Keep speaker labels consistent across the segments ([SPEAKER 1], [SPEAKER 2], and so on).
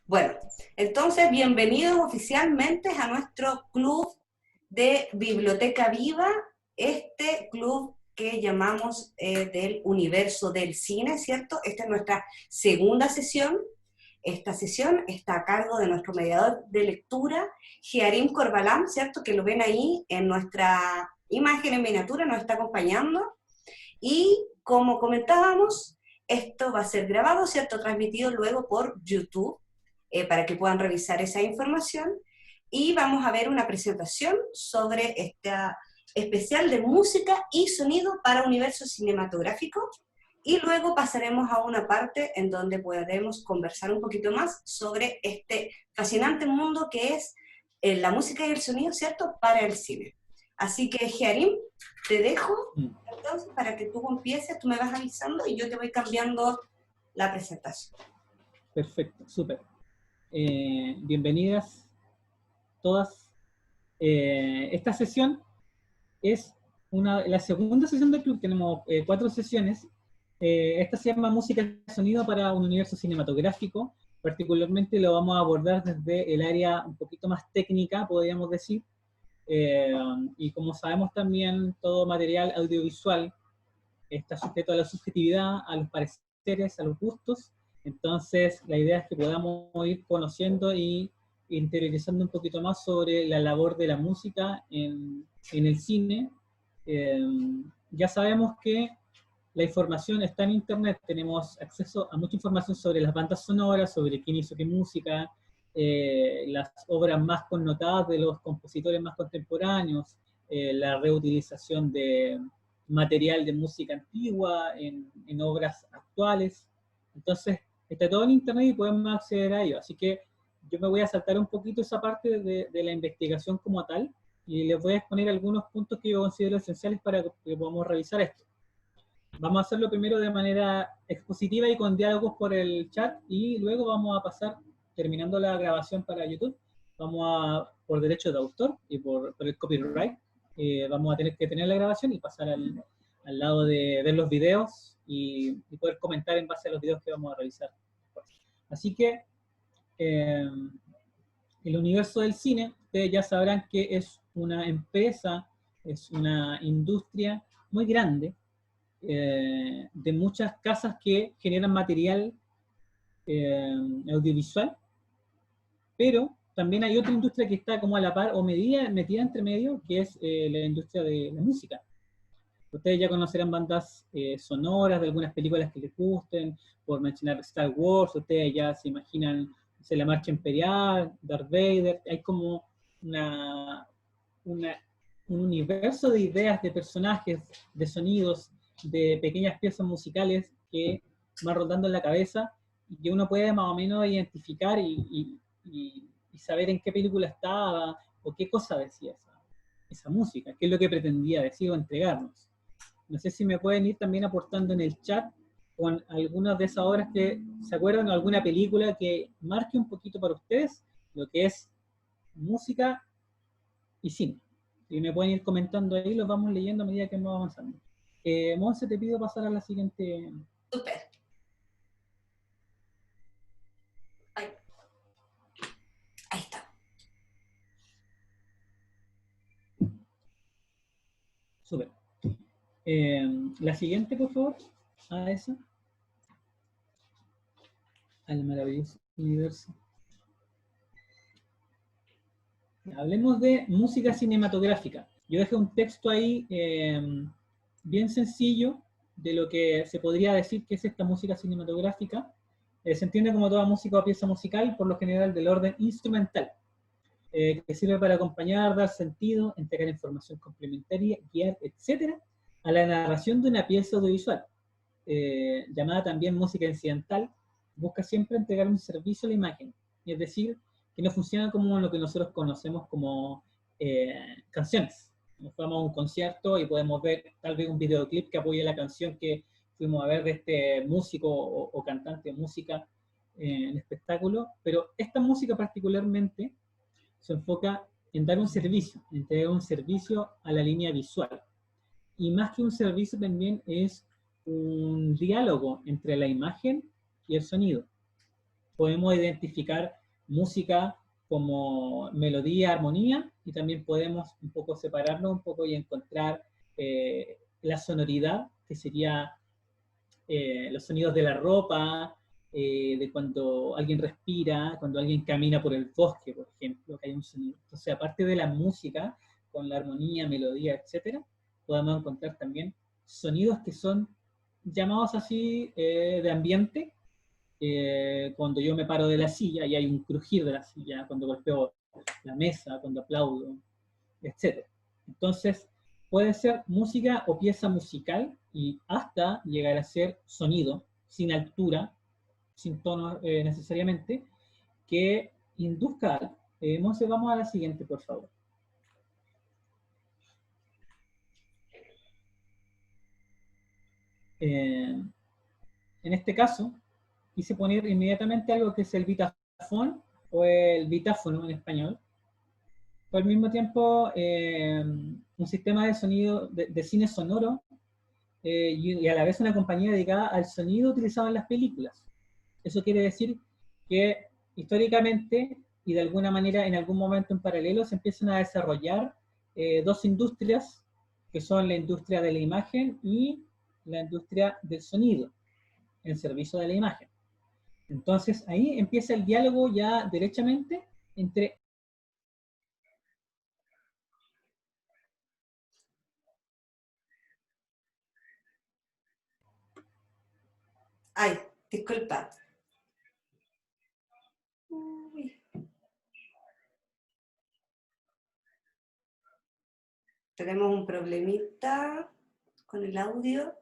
[SPEAKER 1] Bueno, entonces bienvenidos oficialmente a nuestro club de Biblioteca Viva, este club que llamamos del universo del cine, ¿cierto? Esta es nuestra segunda sesión. Esta sesión está a cargo de nuestro mediador de lectura, Giarim Corbalán, ¿cierto? Que lo ven ahí en nuestra imagen en miniatura, nos está acompañando. Y como comentábamos, esto va a ser grabado, ¿cierto? Transmitido luego por YouTube, para que puedan revisar esa información. Y vamos a ver una presentación sobre esta especial de música y sonido para universo cinematográfico. Y luego pasaremos a una parte en donde podremos conversar un poquito más sobre este fascinante mundo que es la música y el sonido, ¿cierto?, para el cine. Así que, Jearim, te dejo entonces para que tú empieces, tú me vas avisando y yo te voy cambiando la presentación.
[SPEAKER 2] Perfecto, súper. Bienvenidas todas. Esta sesión es la segunda sesión del club. Tenemos 4 sesiones. Esta se llama Música y Sonido para un Universo Cinematográfico. Particularmente lo vamos a abordar desde el área un poquito más técnica, podríamos decir. Y como sabemos también, todo material audiovisual está sujeto a la subjetividad, a los pareceres, a los gustos. Entonces, la idea es que podamos ir conociendo y interiorizando un poquito más sobre la labor de la música en el cine. Eh, ya sabemos que la información está en internet, tenemos acceso a mucha información sobre las bandas sonoras, sobre quién hizo qué música, las obras más connotadas de los compositores más contemporáneos, la reutilización de material de música antigua en obras actuales. Entonces, está todo en internet y podemos acceder a ello. Así que yo me voy a saltar un poquito esa parte de la investigación como tal y les voy a exponer algunos puntos que yo considero esenciales para que podamos revisar esto. Vamos a hacerlo primero de manera expositiva y con diálogos por el chat y luego vamos a pasar, terminando la grabación para YouTube, vamos a, por derecho de autor y por el copyright, vamos a tener que tener la grabación y pasar al lado de ver los videos y poder comentar en base a los videos que vamos a revisar. Así que el universo del cine, ustedes ya sabrán que es una empresa, es una industria muy grande, de muchas casas que generan material audiovisual, pero también hay otra industria que está como a la par o metida entre medio, que es la industria de la música. Ustedes ya conocerán bandas sonoras de algunas películas que les gusten, por mencionar Star Wars, ustedes ya se imaginan la Marcha Imperial, Darth Vader, hay como un universo de ideas, de personajes, de sonidos, de pequeñas piezas musicales que van rotando en la cabeza y que uno puede más o menos identificar y saber en qué película estaba o qué cosa decía esa música, qué es lo que pretendía decir o entregarnos. No sé si me pueden ir también aportando en el chat con algunas de esas obras que se acuerdan o alguna película que marque un poquito para ustedes lo que es música y cine. Si me pueden ir comentando ahí, los vamos leyendo a medida que vamos avanzando. Monse, te pido pasar a la siguiente.
[SPEAKER 1] Súper. Ahí está.
[SPEAKER 2] Súper. La siguiente, por favor. A esa. Al maravilloso universo. Hablemos de música cinematográfica. Yo dejé un texto ahí bien sencillo de lo que se podría decir que es esta música cinematográfica. Se entiende como toda música o pieza musical, por lo general del orden instrumental, que sirve para acompañar, dar sentido, entregar información complementaria, guiar, etc., a la narración de una pieza audiovisual, llamada también música incidental. Busca siempre entregar un servicio a la imagen, es decir, que no funciona como lo que nosotros conocemos como canciones. Nos vamos a un concierto y podemos ver tal vez un videoclip que apoye la canción que fuimos a ver de este músico o cantante de música en espectáculo, pero esta música particularmente se enfoca en dar un servicio, entregar un servicio a la línea visual. Y más que un servicio también es un diálogo entre la imagen y el sonido. podemos identificar música como melodía, armonía, y también podemos un poco separarlo un poco y encontrar la sonoridad, que sería los sonidos de la ropa, de cuando alguien respira, cuando alguien camina por el bosque, por ejemplo, que hay un sonido. Entonces, aparte de la música, con la armonía, melodía, etcétera, podemos encontrar también sonidos que son llamados así de ambiente, cuando yo me paro de la silla y hay un crujir de la silla, cuando golpeo la mesa, cuando aplaudo, etc. Entonces, puede ser música o pieza musical y hasta llegar a ser sonido, sin altura, sin tono necesariamente, que induzca algo. Monse, vamos a la siguiente, por favor. En este caso, quise poner inmediatamente algo que es el vitafón o el vitáfono en español. Fue al mismo tiempo un sistema de sonido, de cine sonoro, y a la vez una compañía dedicada al sonido utilizado en las películas. Eso quiere decir que históricamente y de alguna manera en algún momento en paralelo se empiezan a desarrollar dos industrias, que son la industria de la imagen y la industria del sonido, en servicio de la imagen. Entonces ahí empieza el diálogo ya derechamente entre...
[SPEAKER 1] Ay, disculpa. Uy. Tenemos un problemita con el audio.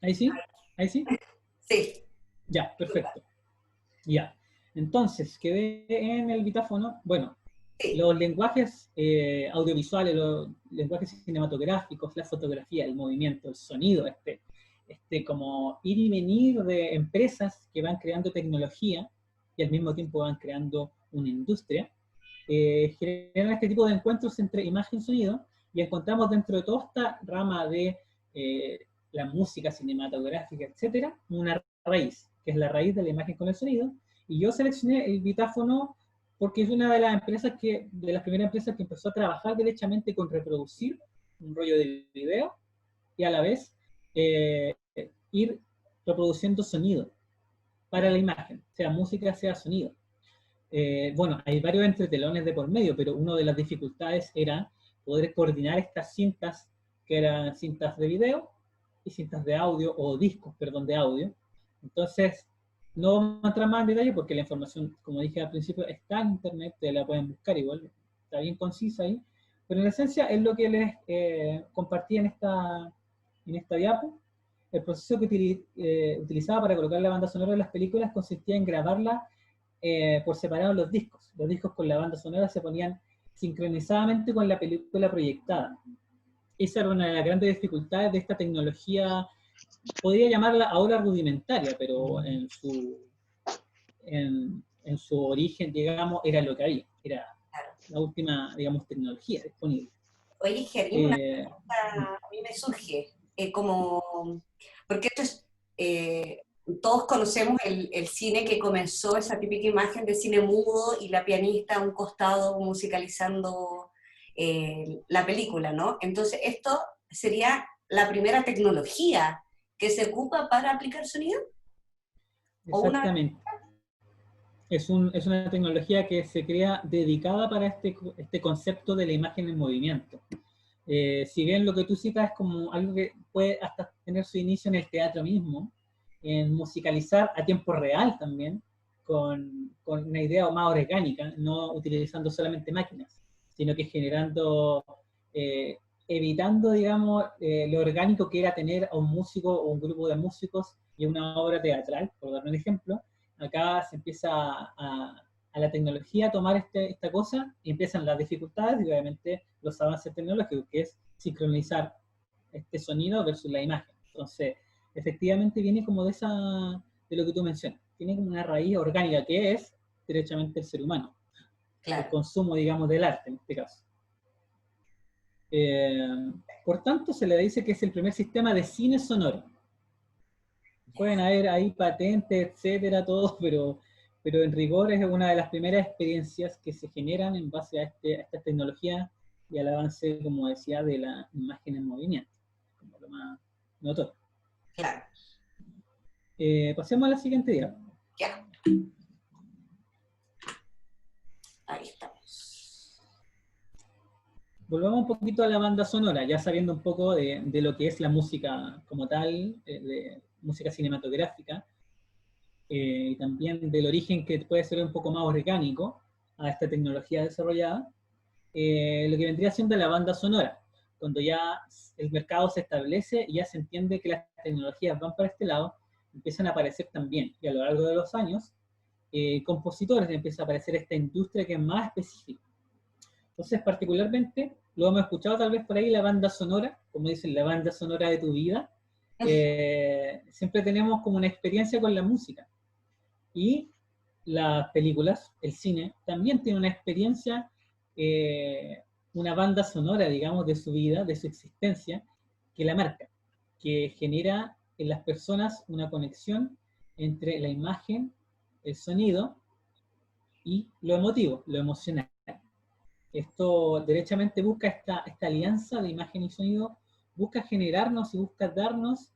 [SPEAKER 2] ¿Ahí sí? ¿Ahí sí?
[SPEAKER 1] Sí.
[SPEAKER 2] Ya, perfecto. Ya. Entonces, quedé en el vitáfono. Bueno,
[SPEAKER 1] Sí.
[SPEAKER 2] los lenguajes audiovisuales, los lenguajes cinematográficos, la fotografía, el movimiento, el sonido, como ir y venir de empresas que van creando tecnología y al mismo tiempo van creando una industria, generan este tipo de encuentros entre imagen y sonido, y encontramos dentro de toda esta rama de la música cinematográfica, etcétera, una raíz, que es la raíz de la imagen con el sonido, y yo seleccioné el vitáfono porque es una de las empresas de las primeras empresas que empezó a trabajar derechamente con reproducir un rollo de video y a la vez ir reproduciendo sonido para la imagen, sea música, sea sonido. Bueno, hay varios entretelones de por medio, pero una de las dificultades era poder coordinar estas cintas, que eran cintas de video y cintas de audio, o discos, perdón, de audio. Entonces, no vamos a entrar más en detalle porque la información, como dije al principio, está en internet, te la pueden buscar igual, está bien concisa ahí, pero en esencia es lo que les compartí en esta diapo. El proceso que utilizaba para colocar la banda sonora de las películas consistía en grabarla por separado los discos. Los discos con la banda sonora se ponían sincronizadamente con la película proyectada. Esa era una de las grandes dificultades de esta tecnología, podría llamarla ahora rudimentaria, pero en su origen, digamos, era lo que había, era la última, digamos, tecnología disponible.
[SPEAKER 1] Oye, Gerín, una pregunta a mí me surge, porque esto es, todos conocemos el cine que comenzó, esa típica imagen de cine mudo y la pianista a un costado musicalizando la película, ¿no? Entonces, esto sería la primera tecnología que se ocupa para aplicar sonido.
[SPEAKER 2] Exactamente. Es una tecnología que se crea dedicada para este concepto de la imagen en movimiento. Si bien lo que tú citas es como algo que puede hasta tener su inicio en el teatro mismo, en musicalizar a tiempo real también, con una idea más orgánica, no utilizando solamente máquinas, sino que generando, evitando, digamos, lo orgánico que era tener a un músico o un grupo de músicos y una obra teatral, por dar un ejemplo. Acá se empieza a la tecnología a tomar esta cosa y empiezan las dificultades y obviamente los avances tecnológicos, que es sincronizar este sonido versus la imagen. Entonces, efectivamente viene como de lo que tú mencionas, tiene como una raíz orgánica que es derechamente el ser humano,
[SPEAKER 1] Claro.
[SPEAKER 2] el consumo, digamos, del arte en este caso. Por tanto, se le dice que es el primer sistema de cine sonoro. Pueden haber ahí patentes, etcétera, todo, pero en rigor es una de las primeras experiencias que se generan en base a esta tecnología y al avance, como decía, de la imagen en movimiento, como lo más notorio.
[SPEAKER 1] Claro.
[SPEAKER 2] Pasemos a la siguiente diapositiva.
[SPEAKER 1] Ya. Ahí estamos.
[SPEAKER 2] Volvamos un poquito a la banda sonora, ya sabiendo un poco de lo que es la música como tal, de música cinematográfica, y también del origen que puede ser un poco más orgánico a esta tecnología desarrollada, lo que vendría siendo la banda sonora, cuando ya el mercado se establece y ya se entiende que las tecnologías van para este lado, empiezan a aparecer también, y a lo largo de los años, compositores, empieza a aparecer esta industria que es más específica. Entonces, particularmente, lo hemos escuchado tal vez por ahí, la banda sonora, como dicen, la banda sonora de tu vida. Siempre tenemos como una experiencia con la música. Y las películas, el cine, también tiene una experiencia, una banda sonora, digamos, de su vida, de su existencia, que la marca, que genera en las personas una conexión entre la imagen, el sonido y lo emotivo, lo emocional. Esto derechamente busca esta alianza de imagen y sonido, busca generarnos y busca darnos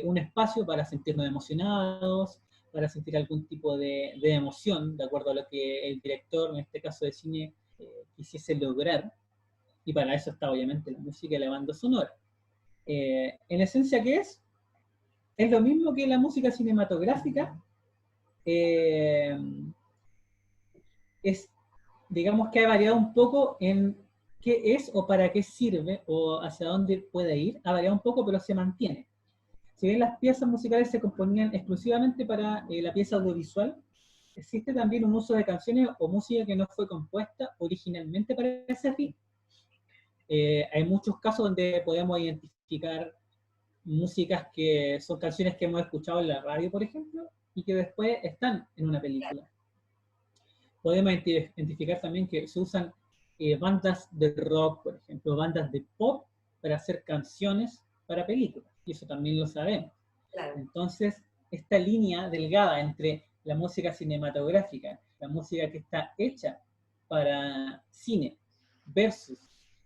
[SPEAKER 2] un espacio para sentirnos emocionados, para sentir algún tipo de emoción, de acuerdo a lo que el director, en este caso de cine, quisiese lograr. Y para eso está obviamente la música y la banda sonora. En esencia, ¿qué es? Es lo mismo que la música cinematográfica. Es, digamos que ha variado un poco en qué es o para qué sirve o hacia dónde puede ir. Ha variado un poco, pero se mantiene. Si bien las piezas musicales se componían exclusivamente para la pieza audiovisual, existe también un uso de canciones o música que no fue compuesta originalmente para ese fin. Hay muchos casos donde podemos identificar músicas que son canciones que hemos escuchado en la radio, por ejemplo, y que después están en una película. Podemos identificar también que se usan bandas de rock, por ejemplo, bandas de pop para hacer canciones para películas, y eso también lo sabemos.
[SPEAKER 1] Claro.
[SPEAKER 2] Entonces, esta línea delgada entre la música cinematográfica, la música que está hecha para cine, versus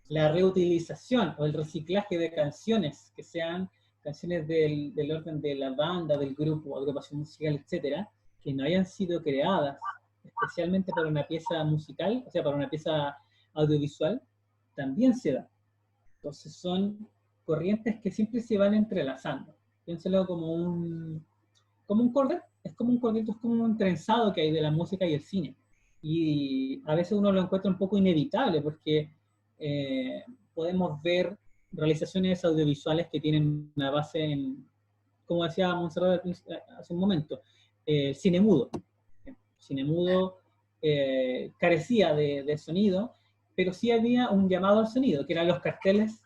[SPEAKER 2] la reutilización o el reciclaje de canciones que sean canciones del orden de la banda, del grupo, agrupación musical, etcétera, que no hayan sido creadas especialmente para una pieza musical, o sea, para una pieza audiovisual, también se da. Entonces son corrientes que siempre se van entrelazando. Piénselo como un cordel, es como un cordel, es como un trenzado que hay de la música y el cine. Y a veces uno lo encuentra un poco inevitable porque podemos ver realizaciones audiovisuales que tienen una base en, como decía Montserrat hace un momento, cine mudo. Cine mudo carecía de sonido, pero sí había un llamado al sonido, que eran los carteles.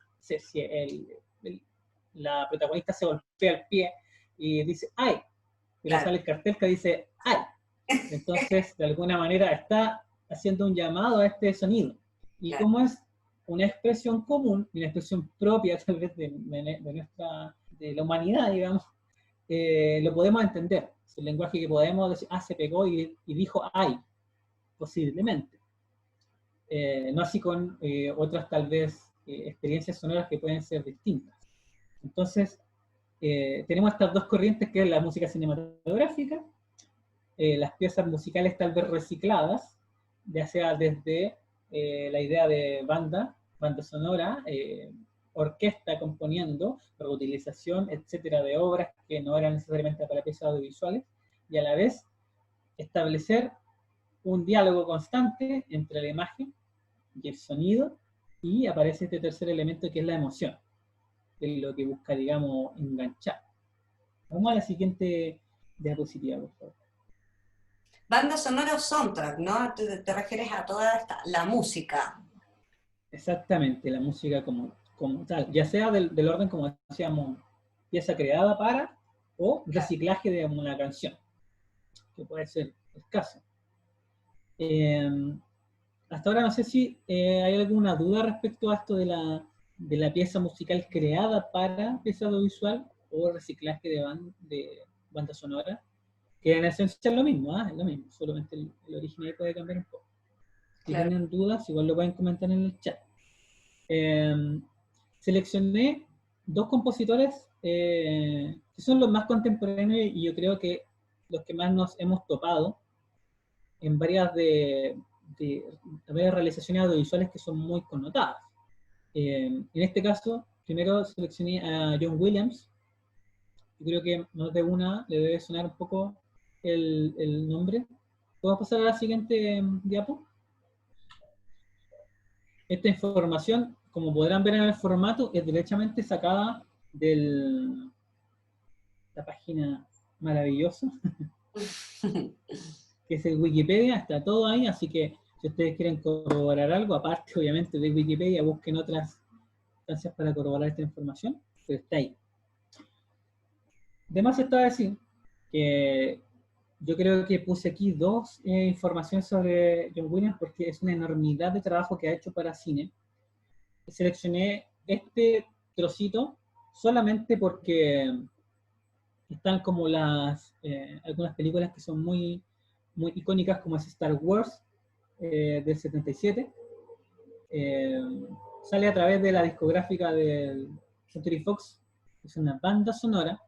[SPEAKER 2] La protagonista se golpea el pie y dice ¡ay! Y le sale el cartel que dice ¡ay! Entonces, de alguna manera, está haciendo un llamado a este sonido. Y como es una expresión común, una expresión propia tal vez de la humanidad, digamos, lo podemos entender. Es el lenguaje que podemos decir, se pegó y dijo ¡ay! Posiblemente. No así con otras tal vez experiencias sonoras que pueden ser distintas. Entonces, tenemos estas dos corrientes, que es la música cinematográfica, las piezas musicales tal vez recicladas, ya sea desde la idea de banda sonora, orquesta componiendo, reutilización, etcétera, de obras que no eran necesariamente para piezas audiovisuales, y a la vez establecer un diálogo constante entre la imagen y el sonido, y aparece este tercer elemento que es la emoción, que es lo que busca, digamos, enganchar. Vamos a la siguiente diapositiva, por favor.
[SPEAKER 1] Banda sonora o soundtrack, ¿no? Te refieres a toda la música.
[SPEAKER 2] Exactamente, la música como tal, ya sea del orden, como decíamos, pieza creada para, o reciclaje de una canción, que puede ser el caso. Hasta ahora no sé si hay alguna duda respecto a esto de la pieza musical creada para pieza audiovisual o reciclaje banda sonora, que en esencia es lo mismo, es lo mismo, solamente el origen ahí puede cambiar un poco. Si
[SPEAKER 1] Claro.
[SPEAKER 2] tienen dudas, igual lo pueden comentar en el chat. Seleccioné dos compositores que son los más contemporáneos y yo creo que los que más nos hemos topado en varias realizaciones audiovisuales que son muy connotadas. En este caso, primero seleccioné a John Williams. Yo creo que más de una le debe sonar un poco el nombre. ¿Puedo pasar a la siguiente diapo? Esta información, como podrán ver en el formato, es derechamente sacada de la página maravillosa, que es el Wikipedia, está todo ahí, así que si ustedes quieren corroborar algo, aparte obviamente de Wikipedia, busquen otras instancias para corroborar esta información, pero está ahí. Además está decir que yo creo que puse aquí dos informaciones sobre John Williams porque es una enormidad de trabajo que ha hecho para cine. Seleccioné este trocito solamente porque están como algunas películas que son muy, muy icónicas, como es Star Wars del 77. Sale a través de la discográfica del Century Fox, es una banda sonora.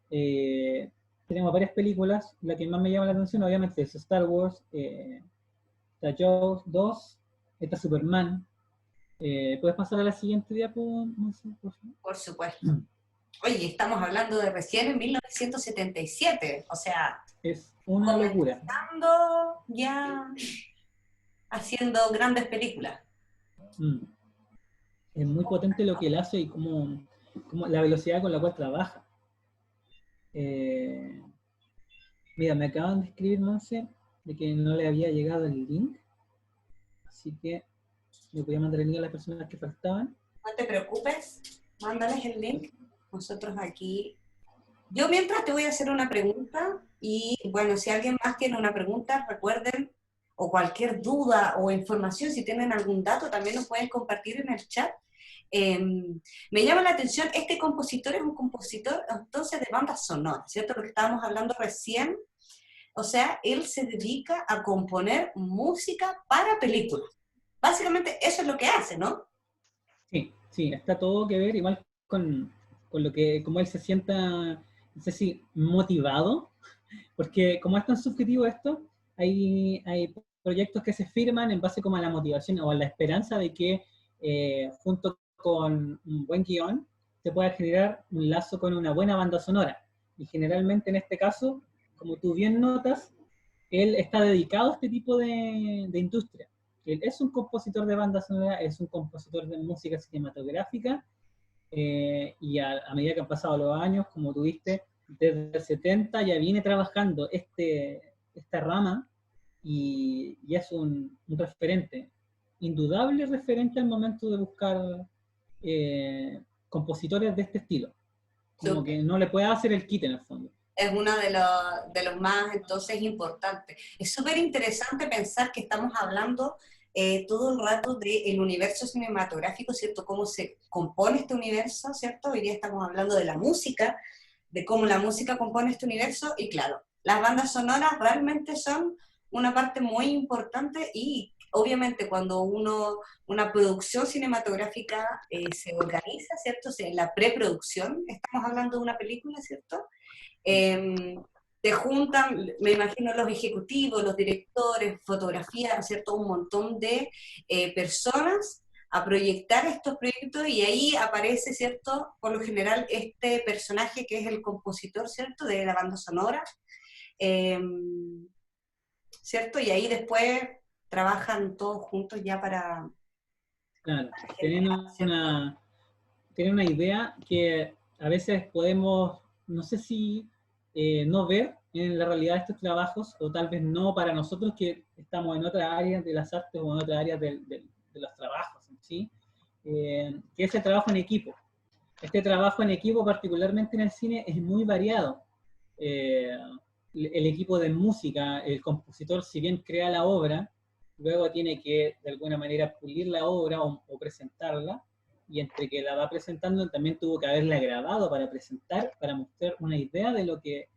[SPEAKER 2] Tenemos varias películas, la que más me llama la atención obviamente es Star Wars, está Jaws 2, está Superman. ¿Puedes pasar a la siguiente diapo, Monse, por favor?
[SPEAKER 1] Por supuesto. Oye, estamos hablando de recién en 1977, o sea,
[SPEAKER 2] Es una locura.
[SPEAKER 1] comenzando ya haciendo grandes películas.
[SPEAKER 2] Es muy potente lo que él hace y como la velocidad con la cual trabaja. Mira, me acaban de escribir, Monse, de que no le había llegado el link, así que le voy a mandar el link a las personas que faltaban.
[SPEAKER 1] No te preocupes, mándales el link. Nosotros aquí... Yo mientras te voy a hacer una pregunta y bueno, si alguien más tiene una pregunta, recuerden, o cualquier duda o información, si tienen algún dato, también nos pueden compartir en el chat. Me llama la atención, este compositor es un compositor entonces de bandas sonoras, ¿cierto? Lo que estábamos hablando recién, o sea, él se dedica a componer música para películas. Básicamente eso es lo que hace, ¿no?
[SPEAKER 2] Sí, sí, está todo que ver igual con lo que, como él se sienta, no sé si motivado, porque como es tan subjetivo esto, hay proyectos que se firman en base como a la motivación o a la esperanza de que junto con un buen guión se pueda generar un lazo con una buena banda sonora. Y generalmente en este caso, como tú bien notas, él está dedicado a este tipo de industria. Él es un compositor de banda sonora, es un compositor de música cinematográfica, y a medida que han pasado los años, como tú viste, desde el 70 ya viene trabajando esta rama y es un referente, indudable referente al momento de buscar compositores de este estilo. Como que no le puede hacer el quite en el fondo.
[SPEAKER 1] Es uno de los más entonces importantes. Es súper interesante pensar que estamos hablando todo el rato del universo cinematográfico, ¿cierto? Cómo se compone este universo, ¿cierto? Hoy día estamos hablando de la música, de cómo la música compone este universo, y claro, las bandas sonoras realmente son una parte muy importante y obviamente cuando una producción cinematográfica se organiza, ¿cierto? O sea, en la preproducción, estamos hablando de una película, ¿cierto? Te juntan, me imagino, los ejecutivos, los directores, fotografía, ¿cierto? Un montón de personas a proyectar estos proyectos y ahí aparece, ¿cierto? Por lo general este personaje que es el compositor, ¿cierto? De la banda sonora, eh, ¿cierto? Y ahí después trabajan todos juntos ya para...
[SPEAKER 2] Claro,
[SPEAKER 1] para
[SPEAKER 2] tienen
[SPEAKER 1] generar, ¿cierto?
[SPEAKER 2] tienen una idea que a veces podemos, no sé si no ver en la realidad de estos trabajos, o tal vez no para nosotros que estamos en otras áreas de las artes o en otras áreas de los trabajos, ¿sí? Que es el trabajo en equipo. Este trabajo en equipo, particularmente en el cine, es muy variado. Eh, el equipo de música, el compositor, si bien crea la obra, luego tiene que de alguna manera pulir la obra o presentarla, y entre que la va presentando también tuvo que haberla grabado para presentar, para mostrar una idea de lo que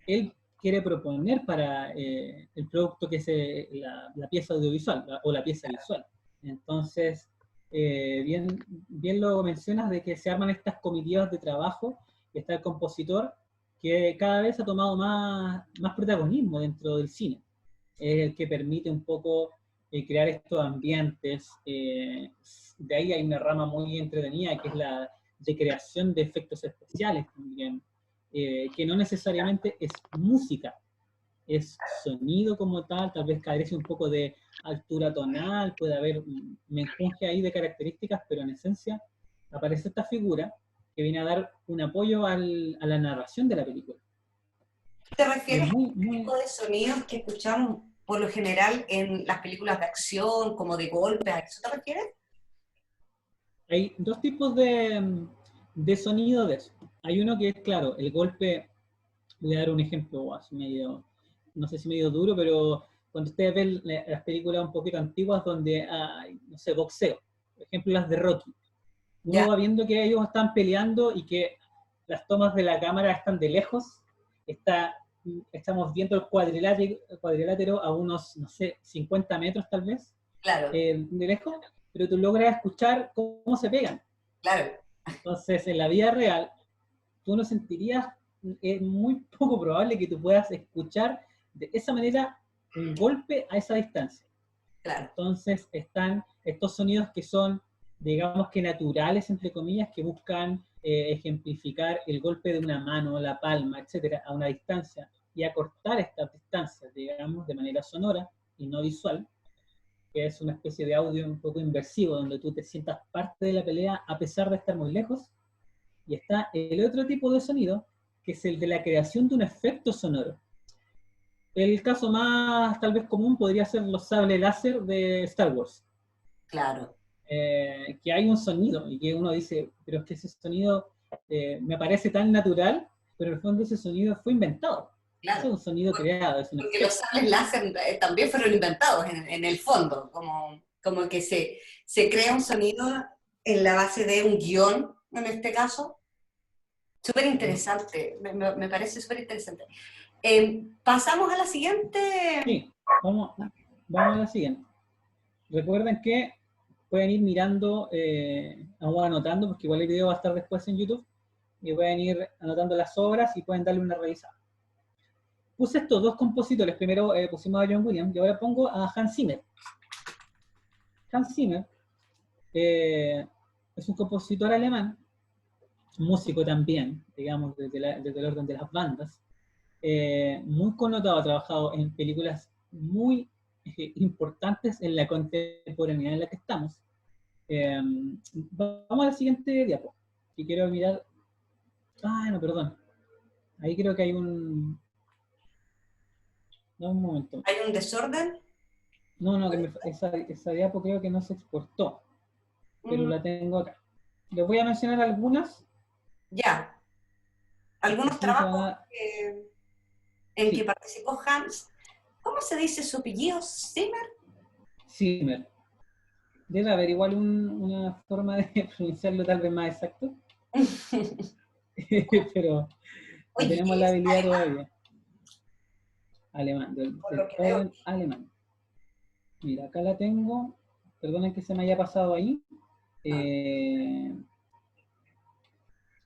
[SPEAKER 2] él quiere proponer para el producto que es la pieza audiovisual o la pieza visual. Entonces, bien lo mencionas de que se arman estas comitivas de trabajo y está el compositor que cada vez ha tomado más protagonismo dentro del cine. Es el que permite un poco crear estos ambientes. De ahí hay una rama muy entretenida que es la de creación de efectos especiales también, que no necesariamente es música, es sonido como tal vez carece un poco de altura tonal, puede haber un menjunje ahí de características, pero en esencia aparece esta figura que viene a dar un apoyo a la narración de la película.
[SPEAKER 1] ¿Te
[SPEAKER 2] Y es
[SPEAKER 1] refieres
[SPEAKER 2] muy,
[SPEAKER 1] al tipo
[SPEAKER 2] muy...
[SPEAKER 1] de sonidos que escuchamos por lo general en las películas de acción, como de golpe? ¿A eso te refieres?
[SPEAKER 2] Hay dos tipos de sonido de eso. Hay uno que es, claro, el golpe. Voy a dar un ejemplo así medio, no sé si medio duro, pero cuando ustedes ven las películas un poquito antiguas donde hay, no sé, boxeo, por ejemplo las de Rocky, uno
[SPEAKER 1] Ya,
[SPEAKER 2] va viendo que ellos están peleando y que las tomas de la cámara están de lejos, estamos viendo el cuadrilátero a unos, no sé, 50 metros tal vez,
[SPEAKER 1] claro,
[SPEAKER 2] de lejos, pero tú logras escuchar cómo se pegan.
[SPEAKER 1] claro,
[SPEAKER 2] Entonces, en la vida real, tú no sentirías, es muy poco probable que tú puedas escuchar de esa manera un golpe a esa distancia.
[SPEAKER 1] claro.
[SPEAKER 2] Entonces están estos sonidos que son, digamos que naturales, entre comillas, que buscan ejemplificar el golpe de una mano, la palma, etcétera, a una distancia y acortar estas distancias, digamos, de manera sonora y no visual, que es una especie de audio un poco inversivo, donde tú te sientas parte de la pelea a pesar de estar muy lejos. Y está el otro tipo de sonido, que es el de la creación de un efecto sonoro. El caso más tal vez común podría ser los sables láser de Star Wars.
[SPEAKER 1] Claro,
[SPEAKER 2] Que hay un sonido y que uno dice, pero es que ese sonido me parece tan natural, pero en el fondo ese sonido fue inventado. Ese
[SPEAKER 1] claro.
[SPEAKER 2] es un sonido creado, es un
[SPEAKER 1] Porque los
[SPEAKER 2] efecto.
[SPEAKER 1] sables láser también fueron inventados en el fondo, como que se crea un sonido en la base de un guión, en este caso. Súper interesante, me parece súper interesante. Pasamos a la siguiente.
[SPEAKER 2] Sí, vamos a la siguiente. Recuerden que pueden ir mirando, vamos anotando, porque igual el video va a estar después en YouTube, y pueden ir anotando las obras y pueden darle una revisada. Puse estos dos compositores, primero pusimos a John Williams y ahora pongo a Hans Zimmer. Hans Zimmer es un compositor alemán, músico también, digamos, desde el orden de las bandas, muy connotado, ha trabajado en películas muy importantes en la contemporaneidad en la que estamos. Vamos a la siguiente diapo, que quiero mirar. Ah, no, perdón. Ahí creo que hay un... No, un momento.
[SPEAKER 1] Hay un desorden.
[SPEAKER 2] No, esa diapo creo que no se exportó, pero
[SPEAKER 1] Mm,
[SPEAKER 2] la tengo acá. Les voy a mencionar algunas.
[SPEAKER 1] ya, algunos
[SPEAKER 2] Así se
[SPEAKER 1] trabajos
[SPEAKER 2] va...
[SPEAKER 1] en que
[SPEAKER 2] Sí,
[SPEAKER 1] participó Hans. ¿Cómo se dice su apellido? ¿Zimmer?
[SPEAKER 2] Zimmer. Debe haber igual una forma de pronunciarlo tal vez más exacto, pero no
[SPEAKER 1] Oye,
[SPEAKER 2] tenemos la
[SPEAKER 1] es
[SPEAKER 2] habilidad
[SPEAKER 1] alemán,
[SPEAKER 2] todavía. Alemán,
[SPEAKER 1] por
[SPEAKER 2] del
[SPEAKER 1] lo que veo.
[SPEAKER 2] joven alemán. Mira, acá la tengo. Perdonen que se me haya pasado ahí.
[SPEAKER 1] No,
[SPEAKER 2] Eh,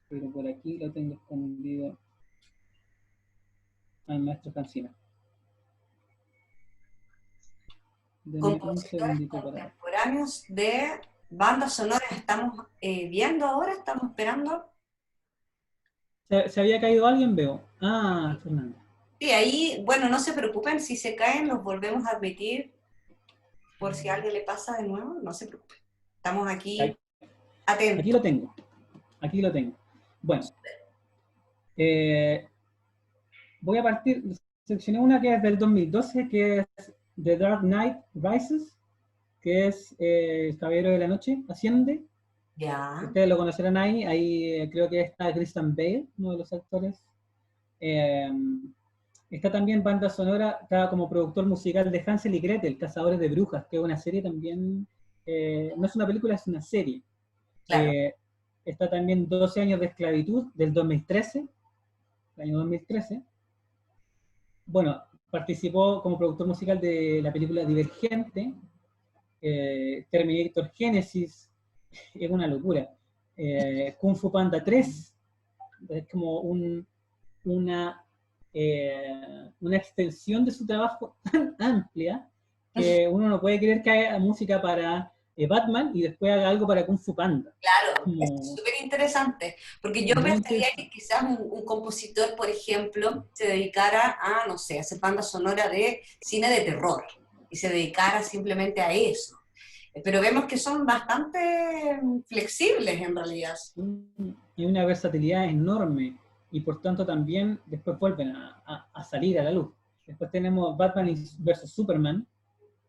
[SPEAKER 2] pero por aquí lo tengo escondido al maestro Cancino. Denme un
[SPEAKER 1] compositores
[SPEAKER 2] segundito para...
[SPEAKER 1] contemporáneos de bandas sonoras estamos viendo ahora, estamos esperando.
[SPEAKER 2] ¿Se había caído alguien? Veo. Ah, Fernando.
[SPEAKER 1] Sí, ahí, bueno, no se preocupen, si se caen los volvemos a admitir por si a alguien le pasa de nuevo, no se preocupen. Estamos aquí
[SPEAKER 2] Aquí lo
[SPEAKER 1] atentos.
[SPEAKER 2] tengo. Aquí lo tengo. Bueno, eh, voy a partir, seleccioné una que es del 2012, que es The Dark Knight Rises, que es El Caballero de la Noche, Asciende.
[SPEAKER 1] Ya,
[SPEAKER 2] Ustedes lo conocerán ahí creo que está Christian Bale, uno de los actores. Eh, Está también banda sonora, está como productor musical de Hansel y Gretel, Cazadores de Brujas, que es una serie también, no es una película, es una serie.
[SPEAKER 1] claro.
[SPEAKER 2] Está también 12 años de esclavitud, del 2013, el año 2013. bueno, participó como productor musical de la película Divergente, Terminator Genesis, es una locura. Kung Fu Panda 3, es como una extensión de su trabajo tan amplia que uno no puede creer que haga música para Batman y después haga algo para Kung Fu Panda.
[SPEAKER 1] Claro, es
[SPEAKER 2] Como,
[SPEAKER 1] súper interesante, porque yo
[SPEAKER 2] muy
[SPEAKER 1] pensaría que
[SPEAKER 2] interesante.
[SPEAKER 1] quizás un compositor, por ejemplo, se dedicara a, no sé, hacer banda sonora de cine de terror, y se dedicara simplemente a eso. Pero vemos que son bastante flexibles en realidad.
[SPEAKER 2] Y una versatilidad enorme y por tanto también después vuelven a salir a la luz. Después tenemos Batman vs. Superman,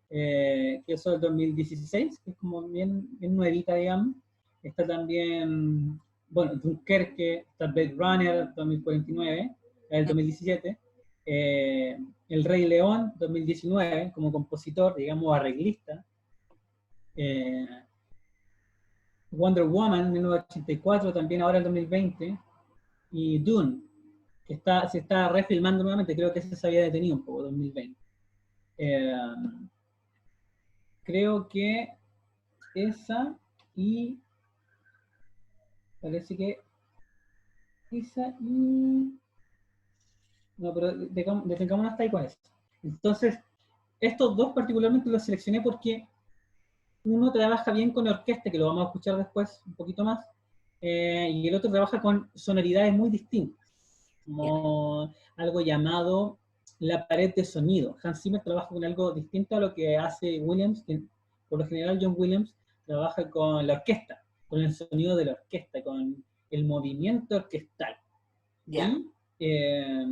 [SPEAKER 2] que eso es del 2016, que es como bien nuevita, digamos. Está también, bueno, Dunkerque, está Blade Runner 2049, el 2017, El Rey León 2019, como compositor, digamos, arreglista. Eh, Wonder Woman 1984, también ahora el 2020, y Dune, que se está refilmando nuevamente, creo que ese se había detenido un poco, 2020. Eh, Creo que esa y parece que esa y... No, pero detengámonos hasta ahí con eso. Entonces, estos dos particularmente los seleccioné porque uno trabaja bien con orquesta, que lo vamos a escuchar después un poquito más, y el otro trabaja con sonoridades muy distintas, como algo llamado la pared de sonido. Hans Zimmer trabaja con algo distinto a lo que hace Williams, que por lo general John Williams trabaja con la orquesta, con el sonido de la orquesta, con el movimiento orquestal.
[SPEAKER 1] Ya.
[SPEAKER 2] Y eh,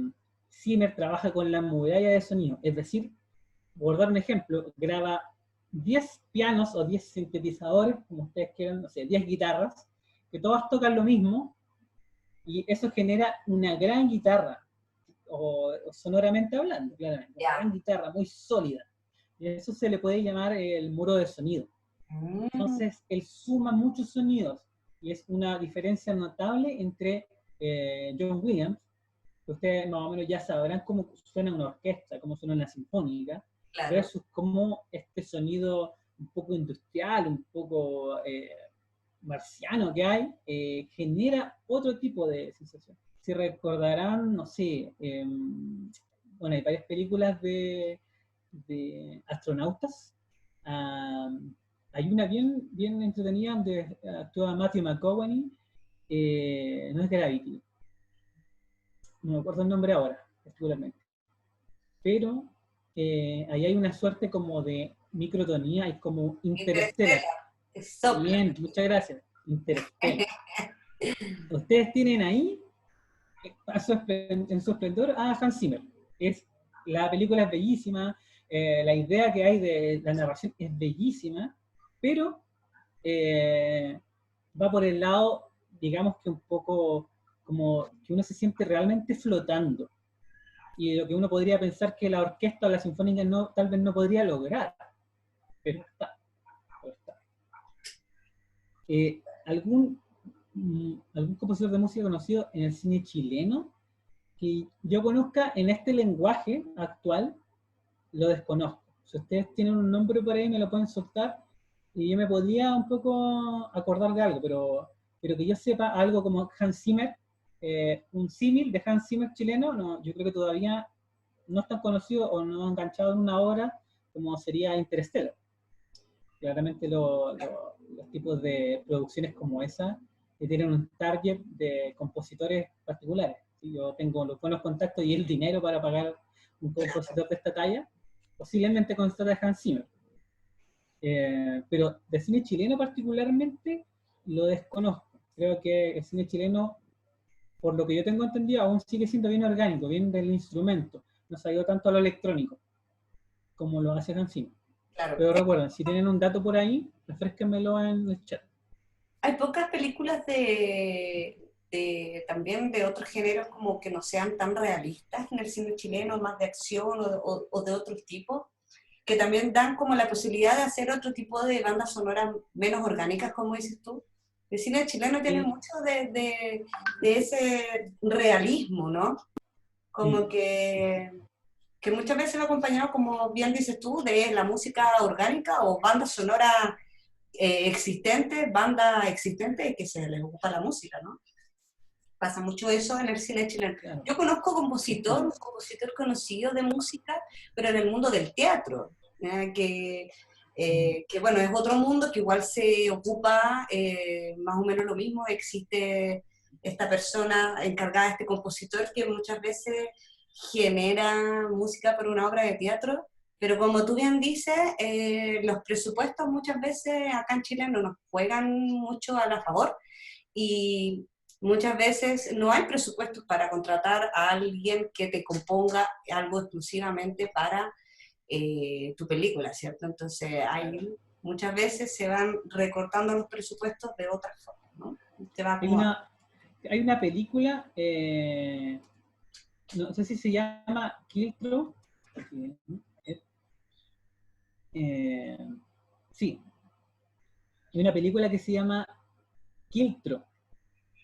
[SPEAKER 2] Zimmer trabaja con la muralla de sonido, es decir, por dar un ejemplo, graba 10 pianos o 10 sintetizadores, como ustedes quieran, no sé, 10 guitarras, que todas tocan lo mismo, y eso genera una gran guitarra, o sonoramente hablando, claramente, una
[SPEAKER 1] Ya.
[SPEAKER 2] gran guitarra muy sólida. Y eso se le puede llamar el muro de sonido.
[SPEAKER 1] Mm,
[SPEAKER 2] Entonces, él suma muchos sonidos, y es una diferencia notable entre John Williams, que ustedes más o menos ya sabrán cómo suena una orquesta, cómo suena una sinfónica,
[SPEAKER 1] claro.
[SPEAKER 2] versus cómo este sonido un poco industrial, un poco marciano que hay, genera otro tipo de sensación. Si recordarán, no sé, bueno, hay varias películas de astronautas. Hay una bien entretenida donde actúa Matthew McConaughey, no es Gravity, no me acuerdo el nombre ahora, particularmente, pero ahí hay una suerte como de microtonía, es como Interstellar.
[SPEAKER 1] Interestela. Es sopla.
[SPEAKER 2] Bien, muchas gracias. Interstellar. Ustedes tienen ahí, en su esplendor, a Hans Zimmer. La película es bellísima, la idea que hay de la narración es bellísima, pero va por el lado, digamos que un poco como que uno se siente realmente flotando. Y lo que uno podría pensar que la orquesta o la sinfónica no, tal vez no podría lograr, pero está. Pero está. ¿Algún compositor de música conocido en el cine chileno que yo conozca en este lenguaje actual? Lo desconozco. Si ustedes tienen un nombre por ahí, me lo pueden soltar y yo me podría un poco acordar de algo, pero que yo sepa algo como Hans Zimmer, un símil de Hans Zimmer chileno, no, yo creo que todavía no es tan conocido o no enganchado en una obra como sería Interstellar. Claramente los tipos de producciones como esa tienen un target de compositores particulares. Si yo tengo los buenos contactos y el dinero para pagar un compositor de esta talla, posiblemente contrate a Hans Zimmer. Pero de cine chileno particularmente lo desconozco. Creo que el cine chileno, por lo que yo tengo entendido, aún sigue siendo bien orgánico, bien del instrumento. No se ha ido tanto a lo electrónico como lo hace Hans Zimmer.
[SPEAKER 1] Claro.
[SPEAKER 2] Pero recuerden, si tienen un dato por ahí, refresquenmelo en el chat.
[SPEAKER 1] Hay pocas películas también de otros géneros como que no sean tan realistas en el cine chileno, más de acción o de otros tipos, que también dan como la posibilidad de hacer otro tipo de bandas sonoras menos orgánicas, como dices tú. El cine chileno tiene
[SPEAKER 2] Sí,
[SPEAKER 1] mucho de ese realismo, ¿no? Como
[SPEAKER 2] mm,
[SPEAKER 1] que que muchas veces va acompañado, como bien dices tú, de la música orgánica o banda sonora banda existente que se les ocupa la música, ¿no? Pasa mucho eso en el cine chileno.
[SPEAKER 2] Claro.
[SPEAKER 1] Yo conozco un compositor conocido de música, pero en el mundo del teatro, que bueno, es otro mundo que igual se ocupa más o menos lo mismo. Existe esta persona encargada, este compositor, que muchas veces genera música para una obra de teatro, pero como tú bien dices, los presupuestos muchas veces acá en Chile no nos juegan mucho a la favor, y muchas veces no hay presupuestos para contratar a alguien que te componga algo exclusivamente para tu película, ¿cierto? Entonces muchas veces se van recortando los presupuestos de otras formas, ¿no? Se va
[SPEAKER 2] Hay una película, no sé si se llama Kiltro. Sí, hay una película que se llama Kiltro.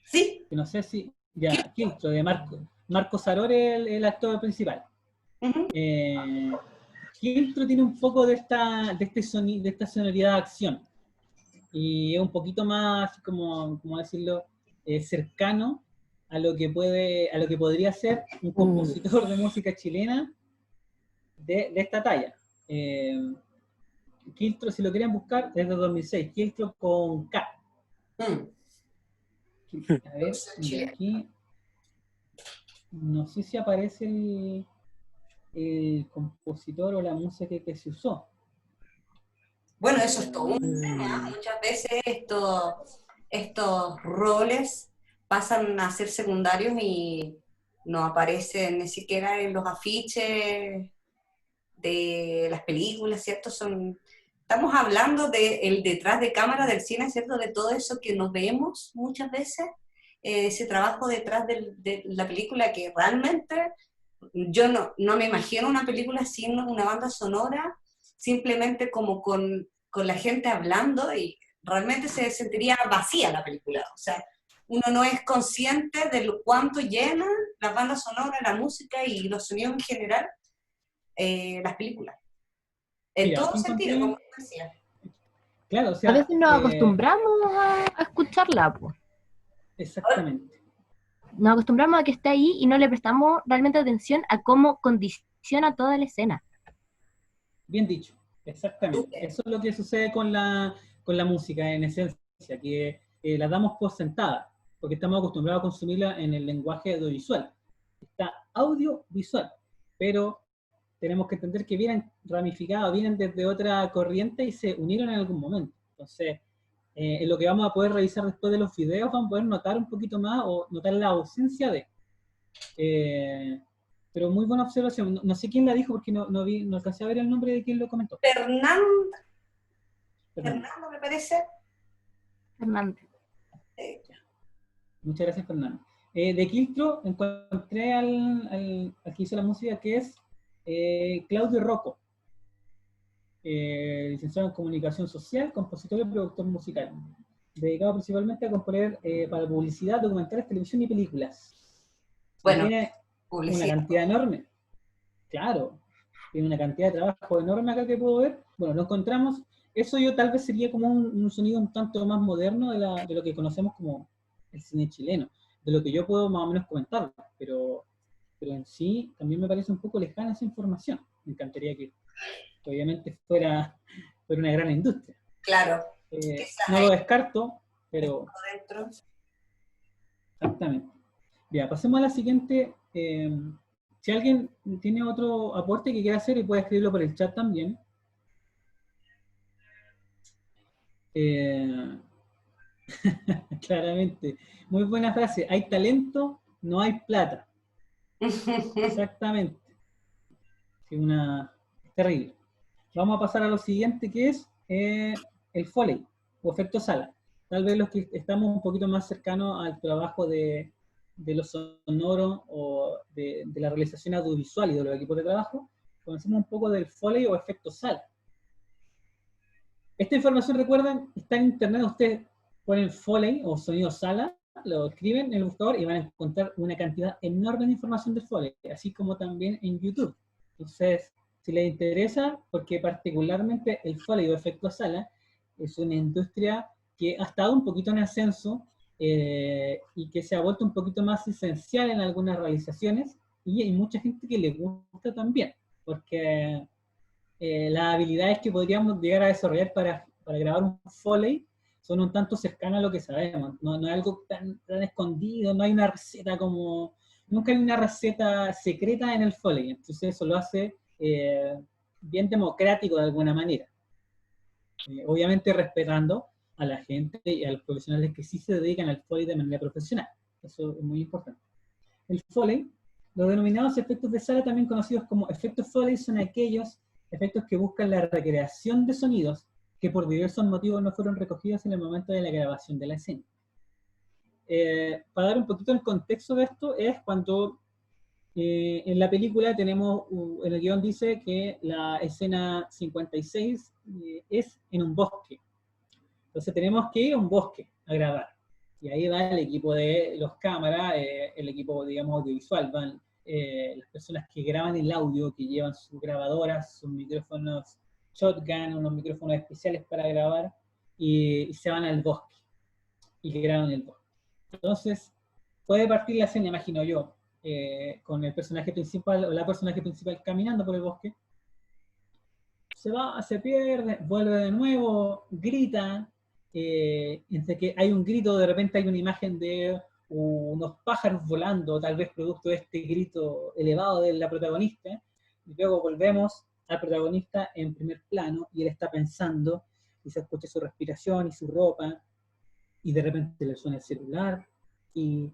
[SPEAKER 1] Sí.
[SPEAKER 2] Que no sé si... Ya, Kiltro, de Marco Sarore, el actor principal.
[SPEAKER 1] Uh-huh.
[SPEAKER 2] Kiltro tiene un poco de esta sonoridad de acción. Y es un poquito más, como decirlo, cercano a lo que podría ser un compositor de música chilena de esta talla. Kiltro, si lo quieren buscar, es de 2006. Kiltro con K. A ver, aquí no sé si aparece el compositor o la música que se usó.
[SPEAKER 1] Bueno, eso es todo un tema. Muchas veces estos roles pasan a ser secundarios y no aparecen ni siquiera en los afiches de las películas, ¿cierto? Estamos hablando del detrás de cámara del cine, ¿cierto? De todo eso que nos vemos muchas veces, ese trabajo detrás de la película, que realmente yo no me imagino una película sin una banda sonora, simplemente como con la gente hablando, y realmente se sentiría vacía la película. O sea, uno no es consciente de cuánto llenan las bandas sonoras, la música y los sonidos en general las películas. En
[SPEAKER 2] Mira,
[SPEAKER 1] todo sentido, como decía.
[SPEAKER 2] Claro, o sea,
[SPEAKER 3] a veces nos acostumbramos a escucharla, pues.
[SPEAKER 2] Exactamente.
[SPEAKER 3] Nos acostumbramos a que esté ahí y no le prestamos realmente atención a cómo condiciona toda la escena.
[SPEAKER 2] Bien dicho, exactamente. Eso es lo que sucede con la música, en esencia, que la damos por sentada, porque estamos acostumbrados a consumirla en el lenguaje audiovisual. Está audiovisual, pero tenemos que entender que vienen ramificados, vienen desde otra corriente y se unieron en algún momento. Entonces, en lo que vamos a poder revisar después de los videos, vamos a poder notar un poquito más o notar la ausencia de... pero muy buena observación. No sé quién la dijo porque no alcancé a ver el nombre de quien lo comentó.
[SPEAKER 1] Fernando, me parece.
[SPEAKER 3] Fernando.
[SPEAKER 2] Muchas gracias, Fernando. De Kiltro encontré al que hizo la música, que es Claudio Rocco, licenciado en Comunicación Social, compositor y productor musical, dedicado principalmente a componer para publicidad, documentales, televisión y películas.
[SPEAKER 1] Bueno,
[SPEAKER 2] tiene
[SPEAKER 1] publicidad.
[SPEAKER 2] Una cantidad enorme. Claro, tiene una cantidad de trabajo enorme acá que puedo ver. Bueno, lo encontramos. Eso yo tal vez sería como un sonido un tanto más moderno de lo que conocemos como el cine chileno, de lo que yo puedo más o menos comentar, pero en sí también me parece un poco lejana esa información. Me encantaría que obviamente fuera una gran industria.
[SPEAKER 1] Claro.
[SPEAKER 2] No lo descarto, pero... Exactamente. Bien, pasemos a la siguiente. Si alguien tiene otro aporte que quiera hacer, y puede escribirlo por el chat también. Claramente. Muy buena frase. Hay talento, no hay plata. Exactamente. Sí, terrible. Vamos a pasar a lo siguiente, que es el Foley, o efecto sala. Tal vez los que estamos un poquito más cercanos al trabajo de lo sonoro o de la realización audiovisual y de los equipos de trabajo, conocemos un poco del Foley o efecto sala. Esta información, recuerden, está en internet. Ustedes ponen Foley o sonido sala, lo escriben en el buscador y van a encontrar una cantidad enorme de información de Foley, así como también en YouTube. Entonces, si les interesa, porque particularmente el Foley o efecto sala es una industria que ha estado un poquito en ascenso y que se ha vuelto un poquito más esencial en algunas realizaciones, y hay mucha gente que le gusta también, porque las habilidades que podríamos llegar a desarrollar para grabar un Foley son un tanto cercanas a lo que sabemos. No, no es algo tan escondido, no hay una receta como... Nunca hay una receta secreta en el Foley, entonces eso lo hace bien democrático de alguna manera. Obviamente respetando a la gente y a los profesionales que sí se dedican al Foley de manera profesional. Eso es muy importante. El Foley, los denominados efectos de sala, también conocidos como efectos Foley, son aquellos efectos que buscan la recreación de sonidos que por diversos motivos no fueron recogidos en el momento de la grabación de la escena. Para dar un poquito el contexto de esto, es cuando en la película tenemos, en el guión dice que la escena 56 es en un bosque. Entonces tenemos que ir a un bosque a grabar. Y ahí va el equipo de los cámaras, el equipo, digamos, audiovisual, van las personas que graban el audio, que llevan sus grabadoras, sus micrófonos shotgun, unos micrófonos especiales para grabar, y se van al bosque, y graban el bosque. Entonces, puede partir la escena, imagino yo, con el personaje principal, o la personaje principal caminando por el bosque, se va, se pierde, vuelve de nuevo, grita, entre que hay un grito, de repente hay una imagen de unos pájaros volando, tal vez producto de este grito elevado de la protagonista, y luego volvemos al protagonista en primer plano, y él está pensando, y se escucha su respiración y su ropa, y de repente le suena el celular, y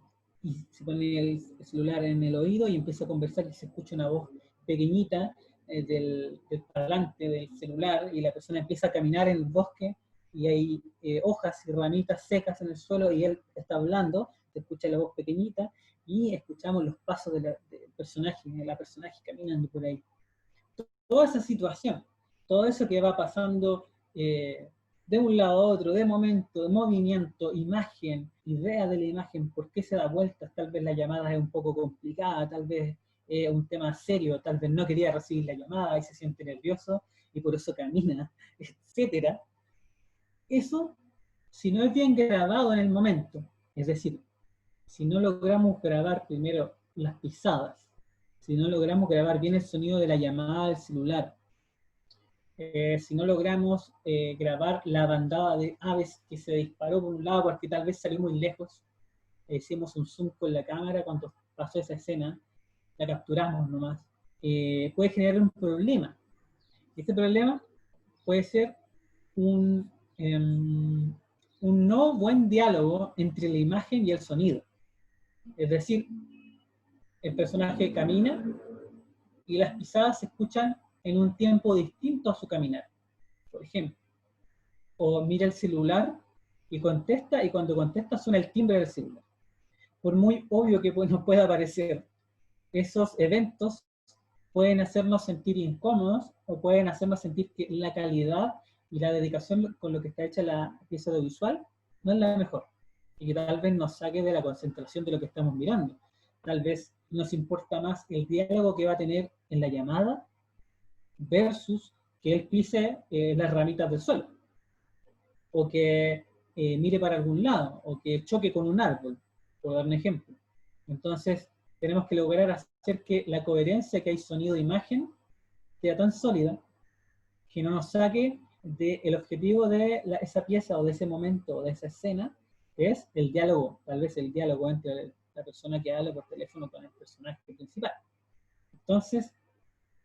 [SPEAKER 2] se pone el celular en el oído y empieza a conversar, y se escucha una voz pequeñita del parlante del celular, y la persona empieza a caminar en el bosque, y hay hojas y ramitas secas en el suelo, y él está hablando, se escucha la voz pequeñita, y escuchamos los pasos del personaje, de la personaje caminando por ahí. Toda esa situación, todo eso que va pasando de un lado a otro, de momento, de movimiento, imagen, idea de la imagen, por qué se da vueltas, tal vez la llamada es un poco complicada, tal vez es un tema serio, tal vez no quería recibir la llamada y se siente nervioso y por eso camina, etcétera. Eso, si no es bien grabado en el momento, es decir, si no logramos grabar primero las pisadas, si no logramos grabar bien el sonido de la llamada del celular, si no logramos grabar la bandada de aves que se disparó por un lado porque tal vez salió muy lejos, hicimos un zoom con la cámara cuando pasó esa escena, la capturamos nomás, puede generar un problema. Este problema puede ser un no buen diálogo entre la imagen y el sonido. Es decir, el personaje camina y las pisadas se escuchan en un tiempo distinto a su caminar, por ejemplo. O mira el celular y contesta, y cuando contesta suena el timbre del celular. Por muy obvio que nos pueda parecer, esos eventos pueden hacernos sentir incómodos o pueden hacernos sentir que la calidad y la dedicación con lo que está hecha la pieza audiovisual no es la mejor. Y que tal vez nos saque de la concentración de lo que estamos mirando. Tal vez nos importa más el diálogo que va a tener en la llamada versus que él pise las ramitas del suelo, o que mire para algún lado, o que choque con un árbol, por dar un ejemplo. Entonces, tenemos que lograr hacer que la coherencia que hay sonido-imagen sea tan sólida que no nos saque del objetivo de esa pieza, o de ese momento, o de esa escena, que es el diálogo, tal vez el diálogo entre la persona que habla por teléfono con el personaje principal. Entonces,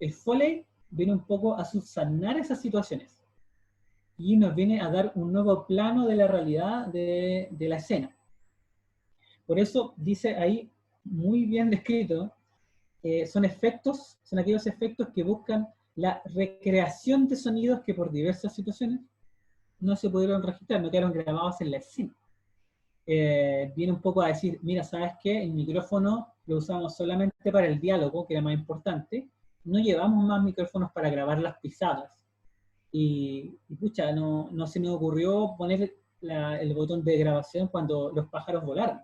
[SPEAKER 2] el Foley viene un poco a subsanar esas situaciones y nos viene a dar un nuevo plano de la realidad de la escena. Por eso dice ahí, muy bien descrito, son aquellos efectos que buscan la recreación de sonidos que por diversas situaciones no se pudieron registrar, no quedaron grabados en la escena. Viene un poco a decir, mira, ¿sabes qué? El micrófono lo usamos solamente para el diálogo, que era más importante, no llevamos más micrófonos para grabar las pisadas. Y pucha, no se me ocurrió poner el botón de grabación cuando los pájaros volaron.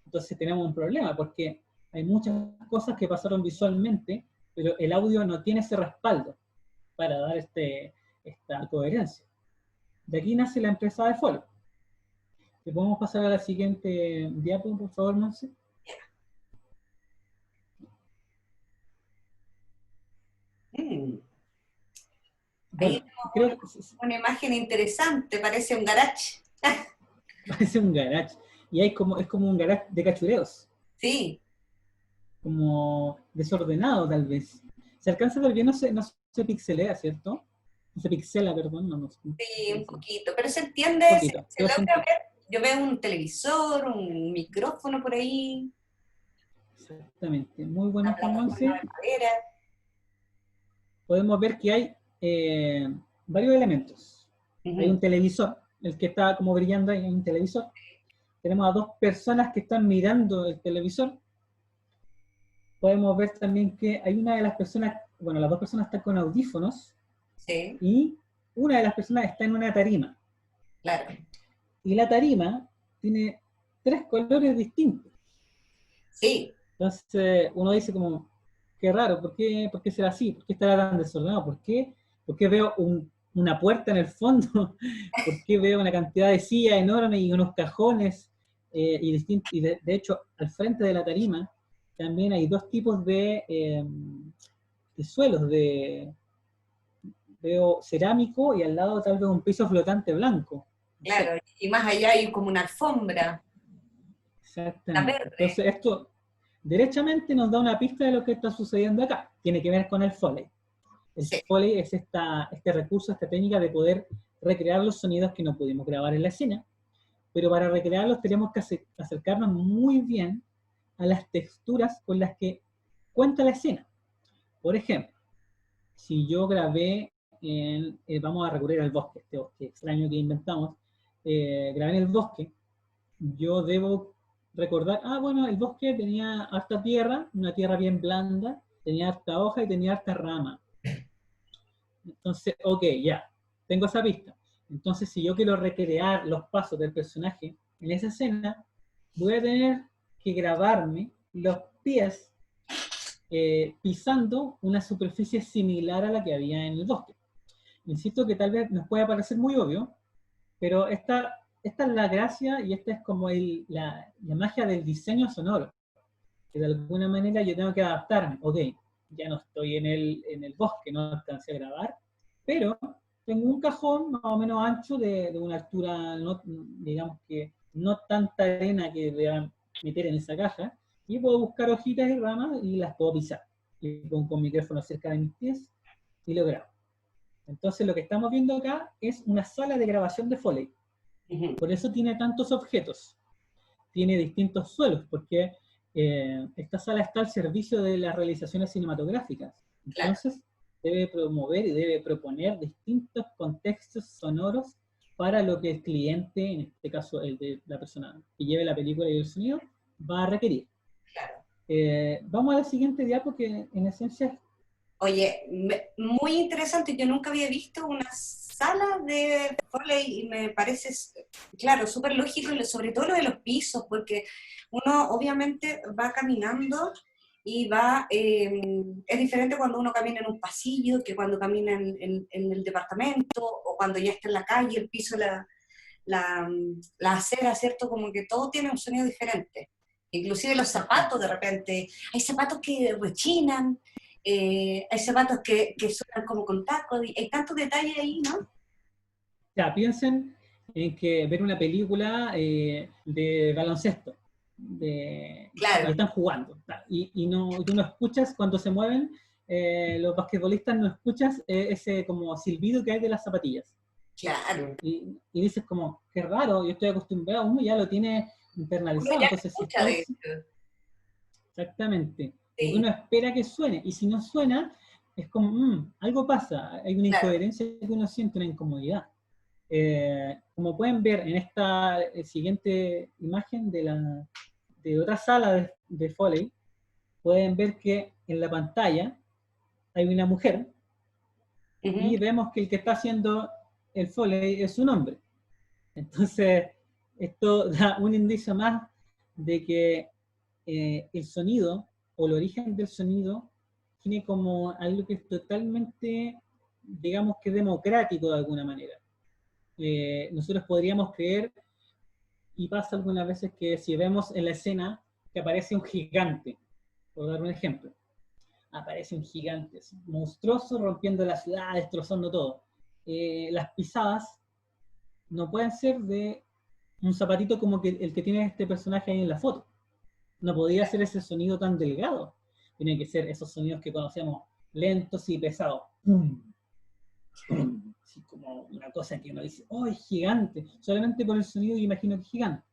[SPEAKER 2] Entonces tenemos un problema, porque hay muchas cosas que pasaron visualmente, pero el audio no tiene ese respaldo para dar esta coherencia. De aquí nace la empresa de Foley. ¿Te podemos pasar a la siguiente diapo, por favor, Monse?
[SPEAKER 1] Mm. Ahí
[SPEAKER 2] Bueno, creo que
[SPEAKER 1] una imagen interesante, parece un garage.
[SPEAKER 2] parece un garage. Y es como un garage de cachureos,
[SPEAKER 1] Sí,
[SPEAKER 2] como desordenado tal vez. Se alcanza a ver bien, no se pixelea, ¿cierto? No se pixela, perdón, no sé.
[SPEAKER 1] sí, un
[SPEAKER 2] Un
[SPEAKER 1] poquito, pero se entiende,
[SPEAKER 2] poquito,
[SPEAKER 1] se
[SPEAKER 2] pero se
[SPEAKER 1] logra
[SPEAKER 2] entiende.
[SPEAKER 1] ver. Yo veo un televisor, un micrófono por ahí,
[SPEAKER 2] Exactamente. Muy buena
[SPEAKER 1] una plataforma
[SPEAKER 2] información.
[SPEAKER 1] de madera.
[SPEAKER 2] Podemos ver que hay varios elementos. Hay
[SPEAKER 1] Ujú.
[SPEAKER 2] un televisor, el que está como brillando ahí, hay un televisor. Tenemos a dos personas que están mirando el televisor. Podemos ver también que hay una de las personas, bueno, las dos personas están con audífonos
[SPEAKER 1] Sí,
[SPEAKER 2] y una de las personas está en una tarima.
[SPEAKER 1] claro.
[SPEAKER 2] Y la tarima tiene 3 colores distintos.
[SPEAKER 1] Sí,
[SPEAKER 2] Entonces uno dice como, qué raro, ¿por qué será así? ¿Por qué estará tan desordenado? ¿Por qué veo una puerta en el fondo? ¿Por qué veo una cantidad de sillas enormes y unos cajones? Y de hecho, al frente de la tarima también hay 2 tipos de suelos, veo cerámico y al lado tal vez un piso flotante blanco. No sé,
[SPEAKER 1] claro. Y más allá hay como una alfombra, la
[SPEAKER 2] exactamente.
[SPEAKER 1] verde.
[SPEAKER 2] Entonces esto derechamente nos da una pista de lo que está sucediendo acá. Tiene que ver con el Foley. El
[SPEAKER 1] Sí,
[SPEAKER 2] Foley es este recurso, esta técnica de poder recrear los sonidos que no pudimos grabar en la escena, pero para recrearlos tenemos que acercarnos muy bien a las texturas con las que cuenta la escena. Por ejemplo, si yo grabé vamos a recurrir al bosque, este bosque extraño que inventamos, grabé en el bosque, yo debo recordar, bueno, el bosque tenía harta tierra, una tierra bien blanda, tenía harta hoja y tenía harta rama. Entonces, ok, ya, tengo esa pista. Entonces, si yo quiero recrear los pasos del personaje en esa escena, voy a tener que grabarme los pies pisando una superficie similar a la que había en el bosque. Insisto que tal vez nos pueda parecer muy obvio, pero esta es la gracia y esta es como la magia del diseño sonoro, que de alguna manera yo tengo que adaptarme. Ok, ya no estoy en el bosque, no alcancé a grabar, pero tengo un cajón más o menos ancho de una altura, no, digamos que no tanta arena que deba meter en esa caja, y puedo buscar hojitas y ramas y las puedo pisar. Y con micrófono cerca de mis pies y lo grabo. Entonces lo que estamos viendo acá es una sala de grabación de Foley.
[SPEAKER 1] ujú,
[SPEAKER 2] Por eso tiene tantos objetos, tiene distintos suelos, porque esta sala está al servicio de las realizaciones cinematográficas.
[SPEAKER 1] claro.
[SPEAKER 2] Entonces, debe promover y debe proponer distintos contextos sonoros para lo que el cliente, en este caso el de la persona que lleve la película y el sonido, va a requerir.
[SPEAKER 1] Claro.
[SPEAKER 2] Vamos a la siguiente diapo, que en esencia.
[SPEAKER 1] Oye, muy interesante, yo nunca había visto una sala de Foley y me parece, claro, súper lógico, y sobre todo lo de los pisos, porque uno obviamente va caminando y es diferente cuando uno camina en un pasillo que cuando camina en el departamento o cuando ya está en la calle, el piso, la acera, ¿cierto? Como que todo tiene un sonido diferente. Inclusive los zapatos de repente, hay zapatos que rechinan, hay zapatos que suenan como con tacos, y hay tantos detalles ahí, ¿no?
[SPEAKER 2] Ya, piensen en que ver una película de baloncesto y
[SPEAKER 1] Claro,
[SPEAKER 2] están jugando. Y tú no escuchas cuando se mueven, los basquetbolistas no escuchas ese como silbido que hay de las zapatillas.
[SPEAKER 1] claro.
[SPEAKER 2] Y dices como, qué raro, yo estoy acostumbrado, uno ya lo tiene
[SPEAKER 1] Uno
[SPEAKER 2] internalizado.
[SPEAKER 1] ya
[SPEAKER 2] Entonces, si
[SPEAKER 1] escucha
[SPEAKER 2] está
[SPEAKER 1] de esto.
[SPEAKER 2] exactamente, porque
[SPEAKER 1] Sí,
[SPEAKER 2] uno espera que suene, y si no suena, es como, algo pasa, hay una
[SPEAKER 1] claro.
[SPEAKER 2] incoherencia que uno siente, una incomodidad. Como pueden ver en esta siguiente imagen de otra sala de Foley, pueden ver que en la pantalla hay una mujer y
[SPEAKER 1] Ujú.
[SPEAKER 2] vemos que el que está haciendo el Foley es un hombre. Entonces, esto da un indicio más de que el sonido o el origen del sonido define como algo que es totalmente, digamos que democrático de alguna manera. Nosotros podríamos creer, y pasa algunas veces que si vemos en la escena que aparece un gigante, por dar un ejemplo, aparece un gigante monstruoso rompiendo la ciudad, destrozando todo. Las pisadas no pueden ser de un zapatito como que el que tiene este personaje ahí en la foto. No podría ser ese sonido tan delgado. Tiene que ser esos sonidos que conocemos, lentos y pesados. ¡Pum! ¡Pum! Así como una cosa que uno dice, ¡oh, es gigante! Solamente por el sonido yo imagino que es gigante.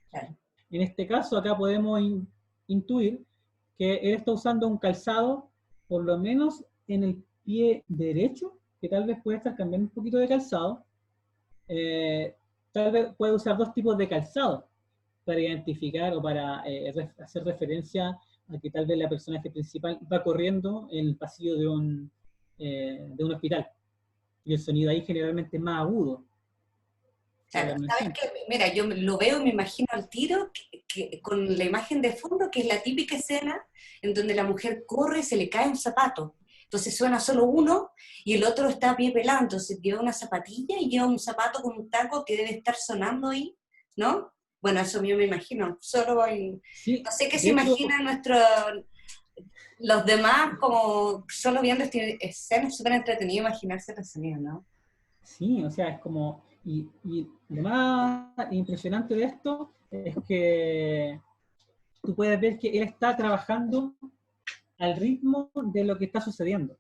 [SPEAKER 1] Claro.
[SPEAKER 2] En este caso, acá podemos intuir que él está usando un calzado, por lo menos en el pie derecho, que tal vez puede estar cambiando un poquito de calzado. Tal vez puede usar dos tipos de calzado para identificar o para hacer referencia a que tal vez la personaje principal va corriendo en el pasillo de un hospital. Y el sonido ahí generalmente es más agudo.
[SPEAKER 1] Claro, ¿sabes qué? Mira, yo lo veo, me imagino al tiro, con la imagen de fondo, que es la típica escena en donde la mujer corre y se le cae un zapato. Entonces suena solo uno y el otro está a pie pelado, entonces lleva una zapatilla y lleva un zapato con un taco que debe estar sonando ahí, ¿no? Bueno, eso yo me imagino, solo hay...
[SPEAKER 2] Sí,
[SPEAKER 1] No sé qué se
[SPEAKER 2] de hecho,
[SPEAKER 1] imaginan los demás como solo viendo esta escena, es súper entretenido imaginarse el sonido, ¿no?
[SPEAKER 2] sí, o sea, es como... Y lo más impresionante de esto es que tú puedes ver que él está trabajando al ritmo de lo que está sucediendo.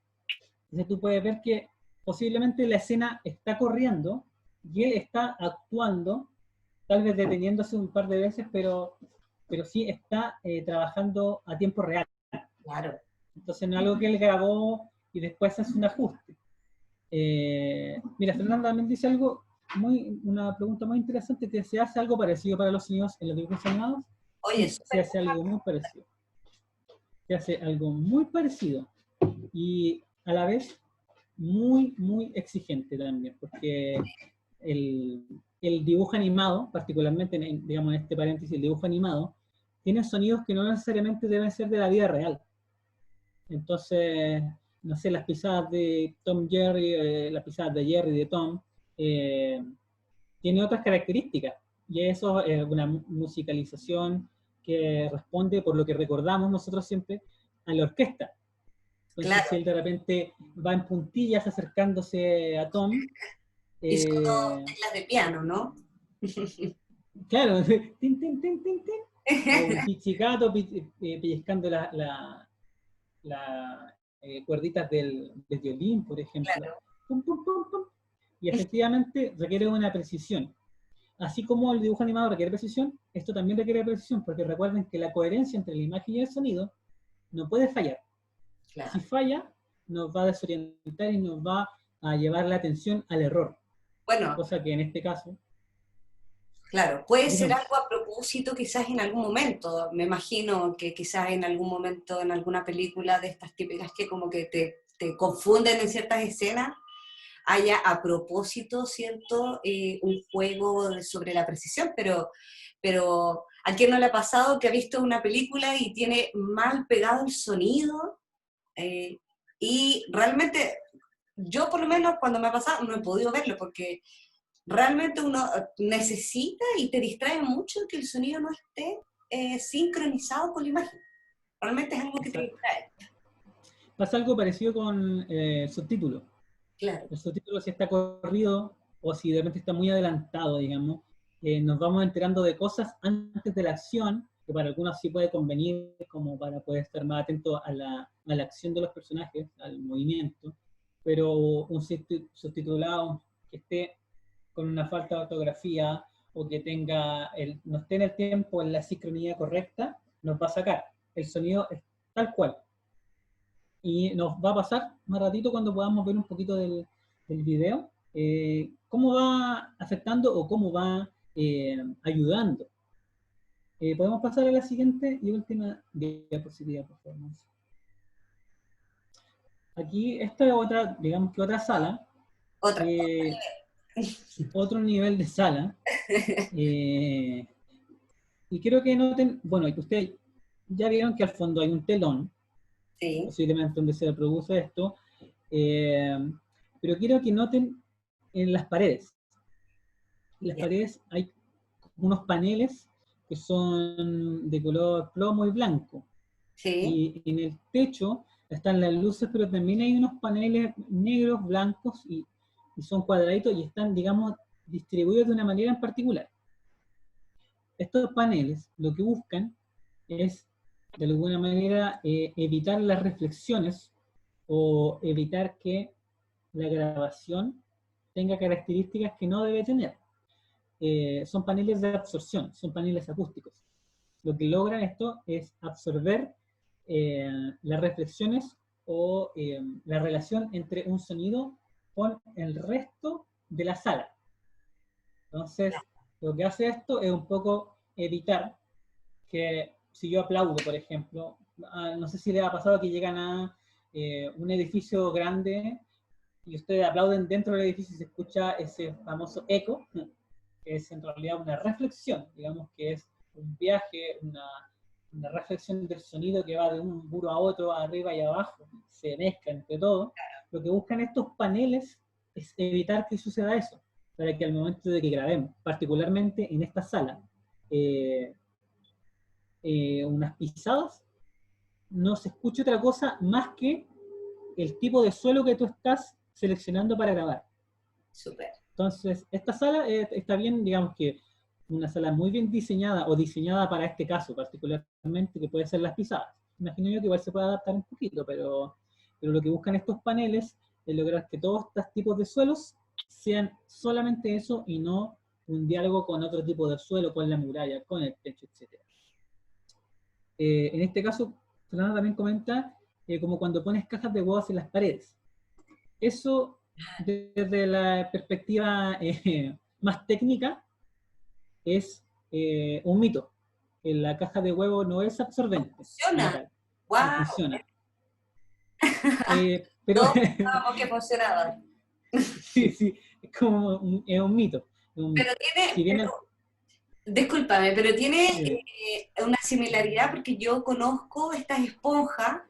[SPEAKER 2] Entonces tú puedes ver que posiblemente la escena está corriendo y él está actuando, tal vez deteniéndose un par de veces, pero sí está trabajando a tiempo real.
[SPEAKER 1] Claro.
[SPEAKER 2] Entonces no es algo que él grabó y después hace un ajuste. Mira, Fernanda también dice algo, una pregunta muy interesante, que se hace algo parecido para los sonidos en los dibujos animados.
[SPEAKER 1] Oye,
[SPEAKER 2] Sí, se hace algo muy parecido. Se hace algo muy parecido y a la vez muy, muy exigente también, porque el dibujo animado, particularmente, digamos en este paréntesis, el dibujo animado, tiene sonidos que no necesariamente deben ser de la vida real. Entonces, no sé, las pisadas de Tom Jerry, las pisadas de Jerry de Tom, tiene otras características, y eso es una musicalización que responde, por lo que recordamos nosotros siempre, a la orquesta. Entonces,
[SPEAKER 1] claro.
[SPEAKER 2] si él de repente va en puntillas acercándose a Tom,
[SPEAKER 1] Y son todas teclas de piano, ¿no?
[SPEAKER 2] claro, tin, tin, tin, tin, tin, o un pizzicato pellizcando las cuerditas del violín, por ejemplo.
[SPEAKER 1] Claro.
[SPEAKER 2] Pum, pum, pum, pum. Y efectivamente requiere una precisión. Así como el dibujo animado requiere precisión, esto también requiere precisión, porque recuerden que la coherencia entre la imagen y el sonido no puede fallar.
[SPEAKER 1] Claro.
[SPEAKER 2] Si falla, nos va a desorientar y nos va a llevar la atención al error.
[SPEAKER 1] Bueno,
[SPEAKER 2] Cosa que en este caso...
[SPEAKER 1] claro, puede ser
[SPEAKER 2] Dígame.
[SPEAKER 1] algo a propósito quizás en algún momento. Me imagino que quizás en algún momento, en alguna película de estas típicas que como que te confunden en ciertas escenas, haya a propósito, ¿cierto? Un juego sobre la precisión, pero ¿a quién no le ha pasado que ha visto una película y tiene mal pegado el sonido? Y realmente, yo por lo menos cuando me ha pasado no he podido verlo porque realmente uno necesita y te distrae mucho que el sonido no esté sincronizado con la imagen. Realmente es algo que te distrae.
[SPEAKER 2] Pasa algo parecido con subtítulos.
[SPEAKER 1] Claro.
[SPEAKER 2] El subtítulo, si está corrido o si de repente está muy adelantado, digamos, nos vamos enterando de cosas antes de la acción, que para algunos sí puede convenir como para poder estar más atento a la acción de los personajes, al movimiento, pero un subtitulado que esté con una falta de ortografía o que no esté en el tiempo, en la sincronía correcta, nos va a sacar. El sonido es tal cual. Y nos va a pasar más ratito cuando podamos ver un poquito del video, cómo va afectando o cómo va ayudando. Podemos pasar a la siguiente y última diapositiva, por favor. Aquí, esta es otra, digamos que otra sala. Otro nivel de sala. Y quiero que noten, bueno, que ustedes ya vieron que al fondo hay un telón,
[SPEAKER 1] Sí,
[SPEAKER 2] posiblemente donde se produce esto, pero quiero que noten en las paredes. En las
[SPEAKER 1] ya.
[SPEAKER 2] paredes hay unos paneles que son de color plomo y blanco.
[SPEAKER 1] Sí,
[SPEAKER 2] Y en el techo están las luces, pero también hay unos paneles negros, blancos, y son cuadraditos y están, digamos, distribuidos de una manera en particular. Estos paneles lo que buscan es, de alguna manera, evitar las reflexiones o evitar que la grabación tenga características que no debe tener. Son paneles de absorción, son paneles acústicos. Lo que logran esto es absorber las reflexiones o la relación entre un sonido con el resto de la sala. Entonces, lo que hace esto es un poco evitar que si yo aplaudo, por ejemplo, no sé si les ha pasado que llegan a un edificio grande y ustedes aplauden dentro del edificio y se escucha ese famoso eco, que es en realidad una reflexión, digamos que es un viaje, una reflexión del sonido que va de un muro a otro, arriba y abajo, se mezcla entre todo. Lo que buscan estos paneles es evitar que suceda eso, para que al momento de que grabemos, particularmente en esta sala, eh, unas pisadas, no se escuche otra cosa más que el tipo de suelo que tú estás seleccionando para grabar.
[SPEAKER 1] súper.
[SPEAKER 2] Entonces, esta sala está bien, digamos que una sala muy bien diseñada o diseñada para este caso particularmente, que puede ser las pisadas. Imagino yo que igual se puede adaptar un poquito, pero lo que buscan estos paneles es lograr que todos estos tipos de suelos sean solamente eso y no un diálogo con otro tipo de suelo, con la muralla, con el techo, etc. En este caso, Fernanda también comenta como cuando pones cajas de huevos en las paredes. Eso, desde la perspectiva más técnica, es un mito. La caja de huevo no es absorbente como
[SPEAKER 1] Funciona.
[SPEAKER 2] tal, no
[SPEAKER 1] ¡Wow!
[SPEAKER 2] funciona. Pero
[SPEAKER 1] Todos pensábamos que funcionaba.
[SPEAKER 2] sí, sí, es un mito.
[SPEAKER 1] Pero
[SPEAKER 2] Si
[SPEAKER 1] tiene,
[SPEAKER 2] bien
[SPEAKER 1] discúlpame, pero tiene
[SPEAKER 2] eh,
[SPEAKER 1] una similaridad porque yo conozco estas esponjas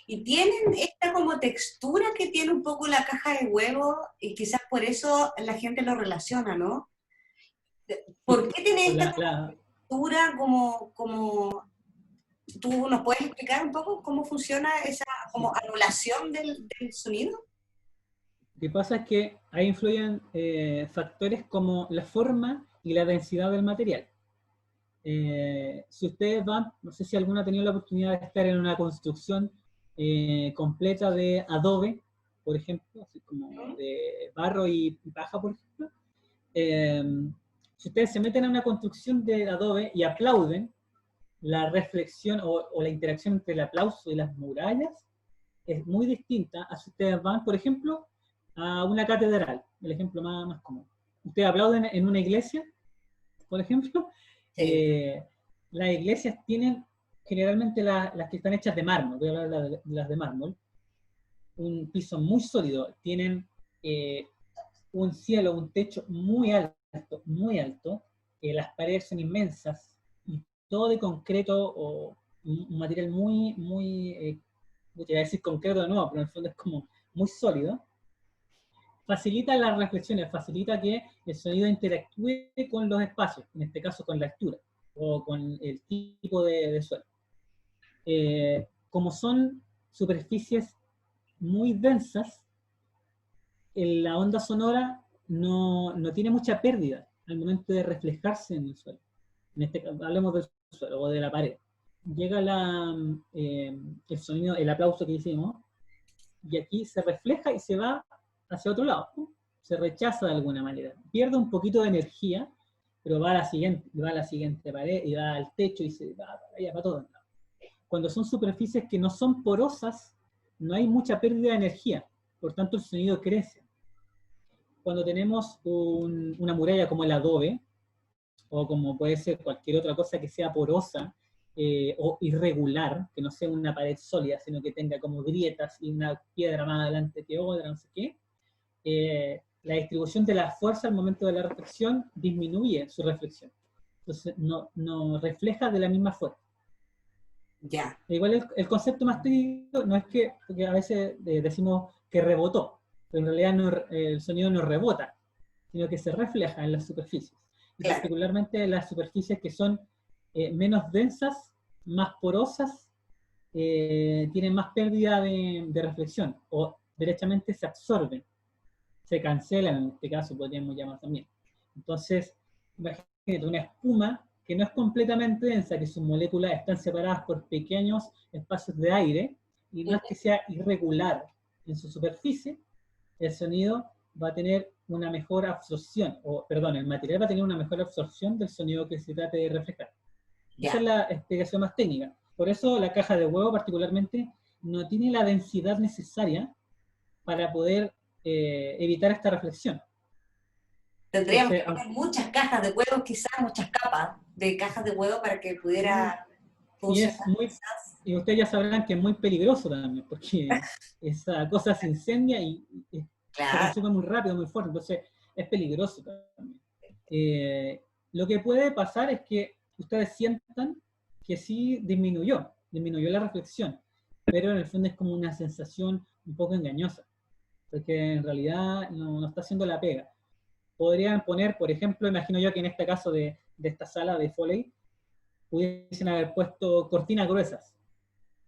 [SPEAKER 1] y tienen esta como textura que tiene un poco la caja de huevo y quizás por eso la gente lo relaciona, ¿no? ¿Por qué tiene
[SPEAKER 2] por
[SPEAKER 1] esta
[SPEAKER 2] la,
[SPEAKER 1] textura como tú nos puedes explicar un poco cómo funciona esa como
[SPEAKER 2] sí.
[SPEAKER 1] anulación del sonido?
[SPEAKER 2] Lo que pasa es que ahí influyen factores como la forma y la densidad del material. Si ustedes van, no sé si alguno ha tenido la oportunidad de estar en una construcción completa de adobe, por ejemplo, así como de barro y paja, por ejemplo. Eh, si ustedes se meten a una construcción de adobe y aplauden, la reflexión o la interacción entre el aplauso y las murallas es muy distinta a si ustedes van, por ejemplo, a una catedral, el ejemplo más común. Ustedes aplauden en una iglesia, por ejemplo,
[SPEAKER 1] Sí.
[SPEAKER 2] eh, las iglesias tienen generalmente las que están hechas de mármol, voy a hablar de las de mármol, un piso muy sólido, tienen eh, un cielo, un techo muy alto, las paredes son inmensas, y todo de concreto o un material voy a decir concreto de nuevo, pero en el fondo es como muy sólido, facilita las reflexiones, facilita que el sonido interactúe con los espacios, en este caso con la altura o con el tipo de suelo. Como son superficies muy densas, la onda sonora no tiene mucha pérdida al momento de reflejarse en el suelo. En este caso, hablemos del suelo o de la pared. Llega el sonido, el aplauso que hicimos, y aquí se refleja y se va hacia otro lado. Se rechaza de alguna manera. Pierde un poquito de energía, pero va a la siguiente pared y va al techo y se va para allá, para todo. Cuando son superficies que no son porosas, no hay mucha pérdida de energía, por tanto el sonido crece. Cuando tenemos una muralla como el adobe, o como puede ser cualquier otra cosa que sea porosa o irregular, que no sea una pared sólida, sino que tenga como grietas y una piedra más adelante que otra, no sé qué, la distribución de la fuerza al momento de la reflexión disminuye su reflexión. Entonces no refleja de la misma forma.
[SPEAKER 1] Ya,
[SPEAKER 2] Igual el concepto más técnico no es que, porque a veces decimos que rebotó, pero en realidad el sonido no rebota, sino que se refleja en las superficies. Y
[SPEAKER 1] claro.
[SPEAKER 2] particularmente en las superficies que son menos densas, más porosas, tienen más pérdida de reflexión, o derechamente se absorben, se cancelan en este caso, podríamos llamar también. Entonces, imagínate una espuma que no es completamente densa, que sus moléculas están separadas por pequeños espacios de aire, y no es que sea irregular en su superficie, el sonido va a tener una mejor absorción, o perdón, el material va a tener una mejor absorción del sonido que se trate de reflejar. Esa es
[SPEAKER 1] Ya.
[SPEAKER 2] la explicación más técnica. Por eso la caja de huevo particularmente no tiene la densidad necesaria para poder evitar esta reflexión.
[SPEAKER 1] Tendríamos que
[SPEAKER 2] Entonces,
[SPEAKER 1] poner muchas cajas de huevos, quizás muchas capas de cajas de huevo para que pudiera
[SPEAKER 2] y es
[SPEAKER 1] funcionar
[SPEAKER 2] muy,
[SPEAKER 1] quizás.
[SPEAKER 2] y ustedes ya sabrán que es muy peligroso también, porque esa cosa se incendia y se
[SPEAKER 1] Claro,
[SPEAKER 2] consume muy rápido, muy fuerte, entonces es peligroso también. Lo que puede pasar es que ustedes sientan que sí disminuyó la reflexión, pero en el fondo es como una sensación un poco engañosa, porque en realidad no está haciendo la pega. Podrían poner, por ejemplo, imagino yo que en este caso de esta sala de Foley, pudiesen haber puesto cortinas gruesas,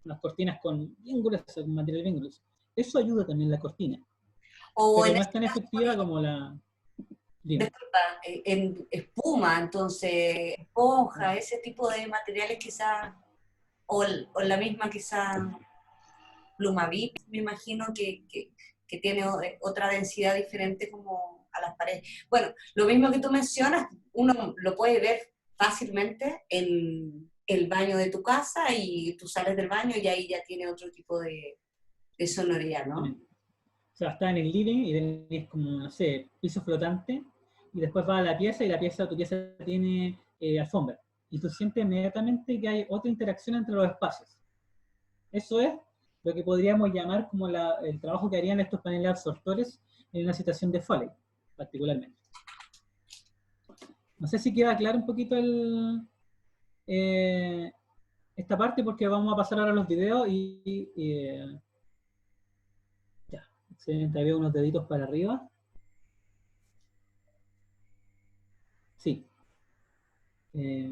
[SPEAKER 2] unas cortinas bien gruesas, con material bien grueso. Eso ayuda también la cortina,
[SPEAKER 1] o
[SPEAKER 2] pero
[SPEAKER 1] en
[SPEAKER 2] no es
[SPEAKER 1] este
[SPEAKER 2] tan
[SPEAKER 1] caso,
[SPEAKER 2] efectiva como dime.
[SPEAKER 1] disculpa, en espuma, entonces esponja, ese tipo de materiales quizás, o la misma quizás Plumavit, me imagino que tiene otra densidad diferente como a las paredes. Bueno, lo mismo que tú mencionas, uno lo puede ver fácilmente en el baño de tu casa y tú sales del baño y ahí ya tiene otro tipo de sonoridad, ¿no?
[SPEAKER 2] O sea, está en el living y tenés como, no sé, piso flotante, y después va a la pieza y tu pieza tiene alfombra. Y tú sientes inmediatamente que hay otra interacción entre los espacios. Eso es lo que podríamos llamar como el trabajo que harían estos paneles absortores en una situación de Foley, particularmente. No sé si queda claro un poquito eh, esta parte, porque vamos a pasar ahora a los videos ya, excelente, había unos deditos para arriba. Sí. Eh,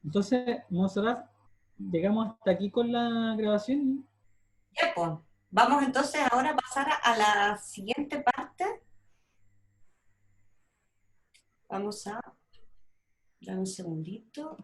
[SPEAKER 2] entonces, Monserrat, llegamos hasta aquí con la grabación.
[SPEAKER 1] Ya, pues, vamos entonces ahora a pasar a la siguiente parte. Vamos a dar un segundito.